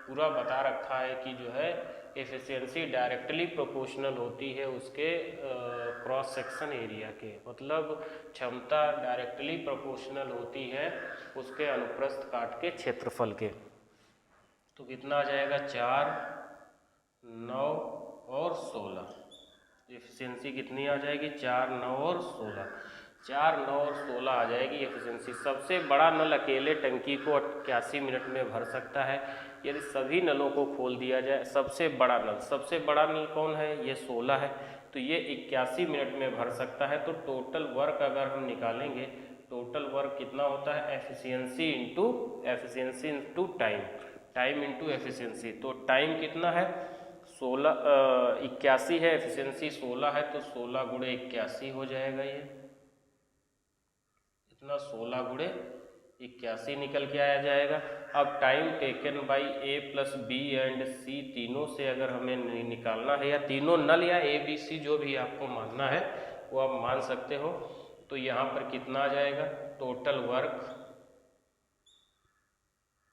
पूरा बता रखा है कि जो है एफिशिएंसी डायरेक्टली प्रोपोर्शनल होती है उसके क्रॉस सेक्शन एरिया के, मतलब क्षमता डायरेक्टली प्रोपोर्शनल होती है उसके अनुप्रस्थ काट के क्षेत्रफल के। तो कितना आ जाएगा, 4, 9 और 16। एफिशिएंसी कितनी आ जाएगी, 4, 9 और 16। 4, 9 और 16 आ जाएगी एफिशिएंसी। सबसे बड़ा नल अकेले टंकी को 81 मिनट में भर सकता है। यदि सभी नलों को खोल दिया जाए, सबसे बड़ा नल कौन है, ये 16 है, तो ये 81 मिनट में भर सकता है। तो टोटल वर्क अगर हम निकालेंगे, टोटल वर्क कितना होता है, efficiency into time into efficiency. तो टाइम कितना है, 81 है, एफिशिएंसी 16 है, तो 16 गुणे 81 हो जाएगा। ये इतना 16 गुणे 81 निकल के आया जाएगा। अब time taken by A plus B and C, तीनों से अगर हमें निकालना है, या तीनों नल या ए बी सी जो भी आपको मानना है वो आप मान सकते हो। तो यहाँ पर कितना आ जाएगा, टोटल वर्क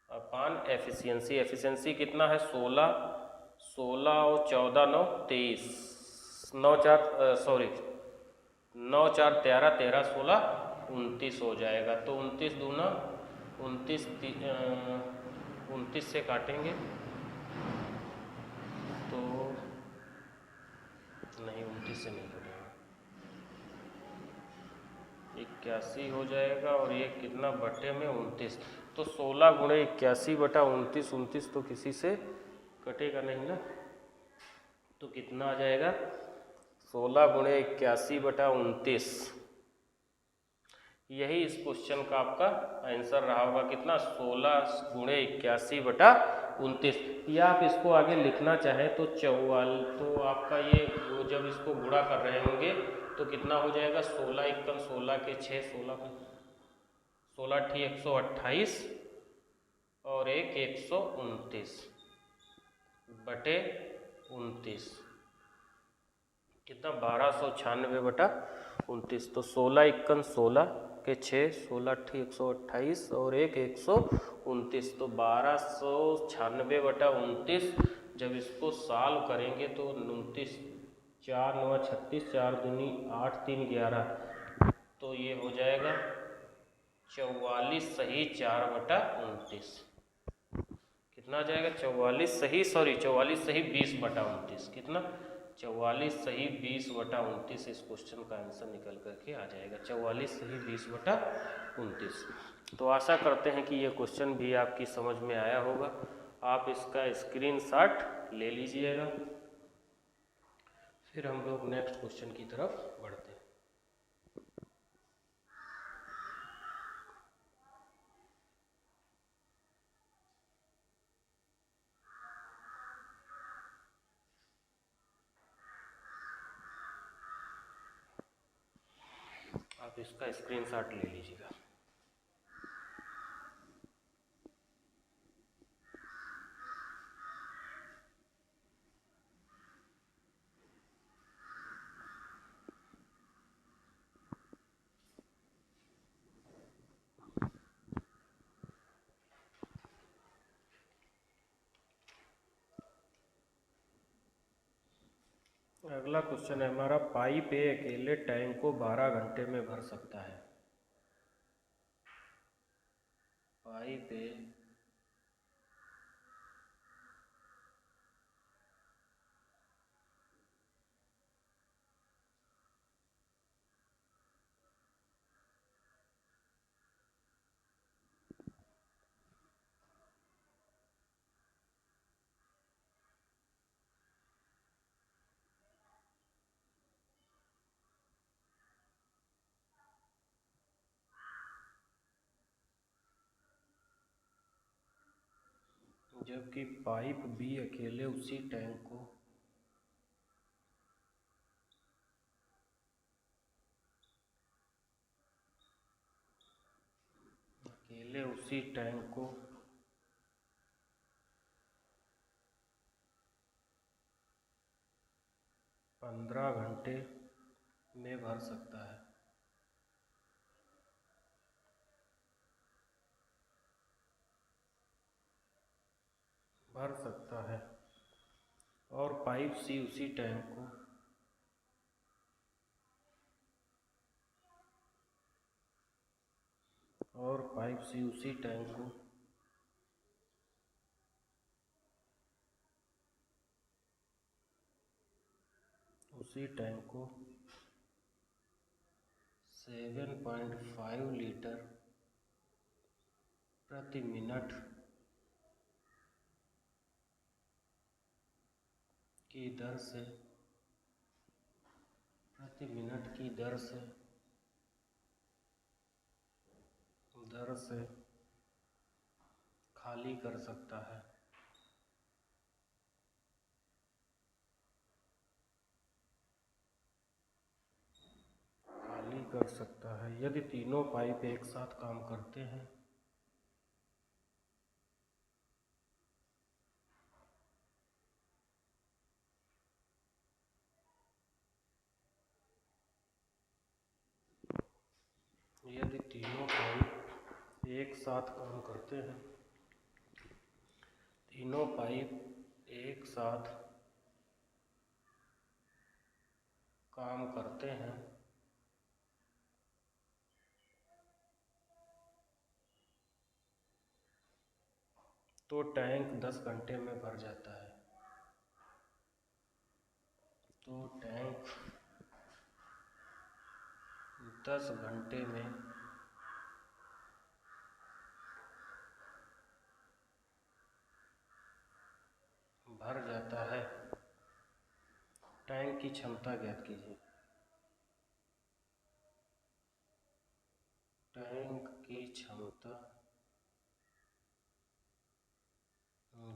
अपान एफिशिएंसी। एफिशिएंसी कितना है, 16 और 14, 9, 23, 9 4 13, 13 16 29 हो जाएगा। तो 29 दूना 29, 29 से काटेंगे तो नहीं, 29 से नहीं कटेगा, 81 हो जाएगा। और ये कितना बटे में 29, तो 16 गुणे 81 बटा 29, 29 तो किसी से कटेगा नहीं ना, तो कितना आ जाएगा, 16 गुणे 81 बटा 29। यही इस क्वेश्चन का आपका आंसर रहा होगा, कितना, 16 गुणे 81 बटा 29। या आप इसको आगे लिखना चाहें तो 44, तो आपका ये जब इसको गुणा कर रहे होंगे तो कितना हो जाएगा, 16 एकम 16 के 6, 16 ठी 128 और एक 129 बटे 29, कितना, 1296 बटा 29। तो 16 एकम 16 के 6, 16 ठी 128 और एक 129, तो 1296 बटा 29। जब इसको सॉल्व करेंगे तो 29, 4 9 36, 4 दूनी 8, 3 11, तो ये हो जाएगा 44 सही 4 बटा 29। कितना आ जाएगा, 44 सही 20 बटा 29। कितना, 44 सही 20 बटा 29। इस क्वेश्चन का आंसर निकल करके आ जाएगा 44 सही 20 बटा 29। तो आशा करते हैं कि ये क्वेश्चन भी आपकी समझ में आया होगा। आप इसका स्क्रीनशॉट ले लीजिएगा। फिर हम लोग नेक्स्ट क्वेश्चन की तरफ बढ़ते हैं। आप इसका स्क्रीनशॉट ले लीजिएगा। अगला क्वेश्चन है हमारा, पाइप ए अकेले टैंक को 12 घंटे में भर सकता है। पाइप ए जबकि पाइप बी अकेले उसी टैंक को 15 घंटे में भर सकता है। और पाइप सी उसी टैंक को 7.5 लीटर प्रति मिनट की दर से खाली कर सकता है। यदि तीनों पाइप एक साथ काम करते हैं तीनों पाइप एक साथ काम करते हैं तो टैंक 10 घंटे में भर जाता है। टैंक 10 घंटे में भर जाता है। टैंक की क्षमता ज्ञात कीजिए। टैंक की क्षमता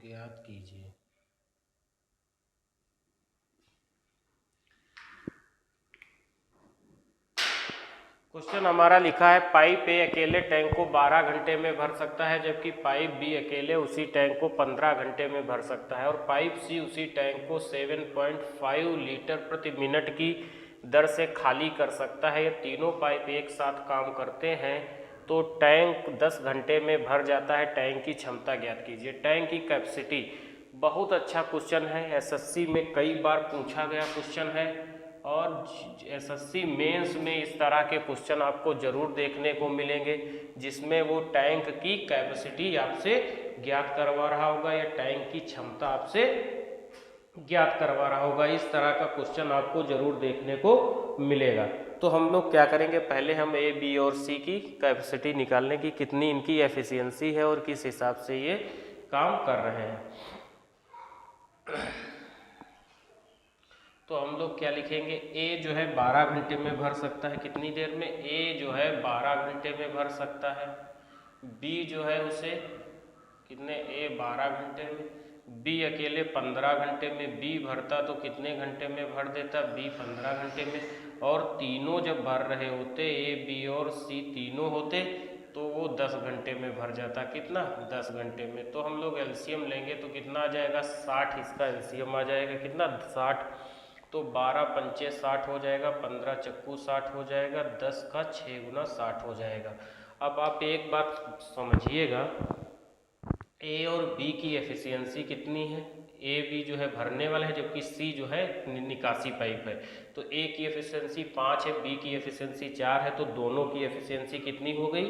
ज्ञात कीजिए। क्वेश्चन हमारा लिखा है पाइप ए अकेले टैंक को 12 घंटे में भर सकता है, जबकि पाइप बी अकेले उसी टैंक को 15 घंटे में भर सकता है, और पाइप सी उसी टैंक को 7.5 लीटर प्रति मिनट की दर से खाली कर सकता है। ये तीनों पाइप एक साथ काम करते हैं तो टैंक 10 घंटे में भर जाता है। टैंक की क्षमता ज्ञात कीजिए। टैंक की कैपेसिटी बहुत अच्छा क्वेश्चन है, एसएससी में कई बार पूछा गया क्वेश्चन है, और एसएससी मेंस में इस तरह के क्वेश्चन आपको जरूर देखने को मिलेंगे जिसमें वो टैंक की कैपेसिटी आपसे ज्ञात करवा रहा होगा या टैंक की क्षमता आपसे ज्ञात करवा रहा होगा। इस तरह का क्वेश्चन आपको जरूर देखने को मिलेगा। तो हम लोग क्या करेंगे, पहले हम ए, बी और सी की कैपेसिटी निकालने की कितनी इनकी एफिशिएंसी है और किस हिसाब से ये काम कर रहे हैं। तो हम लोग क्या लिखेंगे, ए जो है 12 घंटे में भर सकता है। कितनी देर में? ए जो है 12 घंटे में भर सकता है। बी जो है उसे कितने, ए 12 घंटे में, बी अकेले 15 घंटे में बी भरता तो कितने घंटे में भर देता, बी 15 घंटे में, और तीनों जब भर रहे होते ए, बी और सी तीनों होते तो वो 10 घंटे में भर जाता। कितना? 10 घंटे में। तो हम लोग एलसीएम लेंगे तो कितना आ जाएगा, 60 इसका एलसीएम आ जाएगा। कितना? 60। तो 12 पंचे 60 हो जाएगा, 15 चक्कू 60 हो जाएगा, 10 का 6 गुना 60 हो जाएगा। अब आप एक बात समझिएगा, ए और बी की एफिशिएंसी कितनी है, ए बी जो है भरने वाला है जबकि सी जो है निकासी पाइप है। तो ए की एफिशिएंसी 5 है, बी की एफिशिएंसी 4 है, तो दोनों की एफिशिएंसी कितनी हो गई,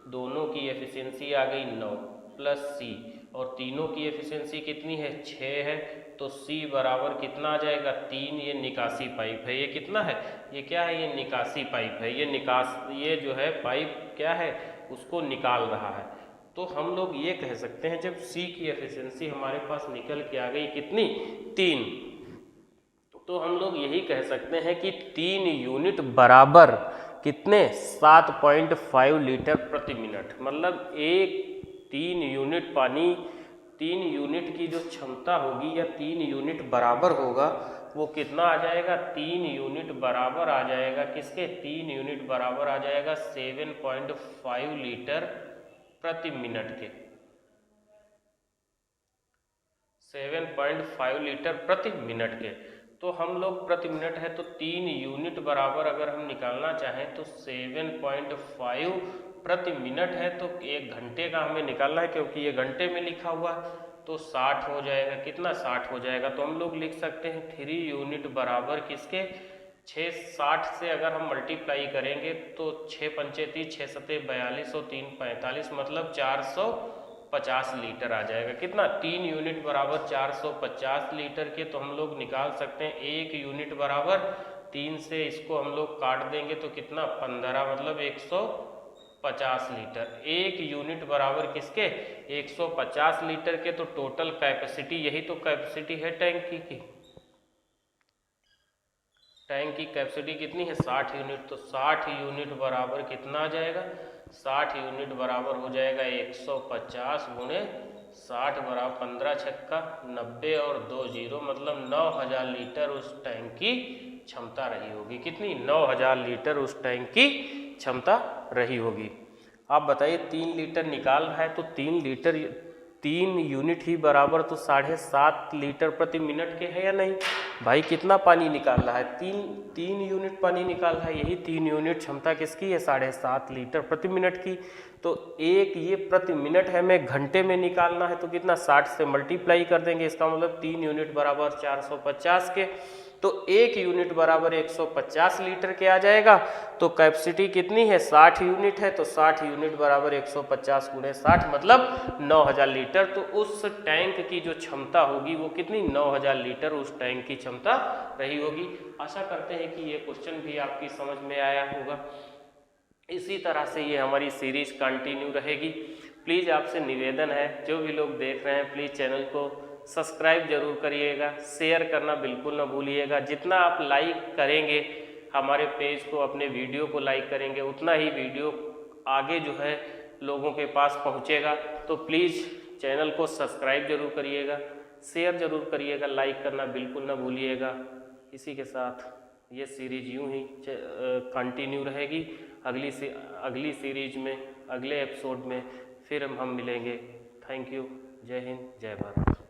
दोनों की एफिशिएंसी आ गई 9 प्लस सी, और तीनों की एफिशिएंसी कितनी है, 6 है, तो सी बराबर कितना आ जाएगा, 3। ये निकासी पाइप है। ये कितना है, ये क्या है, ये निकासी पाइप है। ये जो है पाइप क्या है, उसको निकाल रहा है। तो हम लोग ये कह सकते हैं जब सी की एफिशिएंसी हमारे पास निकल के आ गई कितनी, 3, तो हम लोग यही कह सकते हैं कि 3 यूनिट बराबर कितने, 7.5 लीटर प्रति मिनट। मतलब 3 यूनिट पानी 3 यूनिट की जो क्षमता होगी या 3 यूनिट बराबर होगा वो कितना आ जाएगा, 3 यूनिट बराबर आ जाएगा किसके, 3 यूनिट बराबर आ जाएगा 7.5 लीटर प्रति मिनट के, 7.5 लीटर प्रति मिनट के। तो हम लोग प्रति मिनट है तो 3 यूनिट बराबर अगर हम निकालना चाहें तो 7.5 प्रति मिनट है तो 1 घंटे का हमें निकालना है, क्योंकि ये घंटे में लिखा हुआ है, तो 60 हो जाएगा। कितना 60 हो जाएगा, तो हम लोग लिख सकते हैं 3 यूनिट बराबर किसके, 60 से अगर हम मल्टीप्लाई करेंगे तो 6 पंचे 30, 6 सते 42 और 3 45, मतलब 450 लीटर आ जाएगा। कितना, 3 यूनिट बराबर 450 लीटर के। तो हम लोग निकाल सकते हैं 1 यूनिट बराबर 3 से इसको हम लोग काट देंगे तो कितना, 15, मतलब 150 लीटर। 1 यूनिट बराबर किसके, 150 लीटर के। तो टोटल कैपेसिटी, यही तो कैपेसिटी है टैंक की। टैंक की कैपेसिटी कितनी है, 60 यूनिट। तो 60 यूनिट बराबर कितना आ जाएगा, 60 यूनिट बराबर हो जाएगा 150 गुणे 60 बराबर 15 छक्का 90 और 2 जीरो, मतलब 9000 लीटर उस टैंक की क्षमता रही होगी। कितनी, 9000 लीटर उस टैंक की क्षमता रही होगी। आप बताइए 3 लीटर निकाल रहा है तो 3 यूनिट ही बराबर तो 7.5 लीटर प्रति मिनट के है या नहीं भाई। कितना पानी निकाल रहा है, 3 यूनिट पानी निकाल रहा है। यही 3 यूनिट क्षमता किसकी है, 7.5 लीटर प्रति मिनट की। तो एक ये प्रति मिनट है, हमें घंटे में निकालना है तो कितना, 60 से मल्टीप्लाई कर देंगे। इसका मतलब 3 यूनिट बराबर 450 के। तो 1 यूनिट बराबर 150 लीटर के आ जाएगा। तो कैपेसिटी कितनी है, 60 यूनिट है। तो 60 यूनिट बराबर 150 गुणे 60, मतलब 9000 लीटर। तो उस टैंक की जो क्षमता होगी वो कितनी, 9000 लीटर उस टैंक की क्षमता रही होगी। आशा करते हैं कि ये क्वेश्चन भी आपकी समझ में आया होगा। इसी तरह से ये हमारी सीरीज कंटिन्यू रहेगी। प्लीज़ आपसे निवेदन है, जो भी लोग देख रहे हैं प्लीज़ चैनल को सब्सक्राइब जरूर करिएगा, शेयर करना बिल्कुल ना भूलिएगा। जितना आप लाइक करेंगे हमारे पेज को, अपने वीडियो को लाइक करेंगे, उतना ही वीडियो आगे जो है लोगों के पास पहुंचेगा। तो प्लीज़ चैनल को सब्सक्राइब जरूर करिएगा, शेयर जरूर करिएगा, लाइक करना बिल्कुल ना भूलिएगा। इसी के साथ ये सीरीज यूं ही कंटिन्यू रहेगी। अगली सीरीज में, अगले एपिसोड में फिर हम मिलेंगे। Thank you. जय हिंद, जय भारत।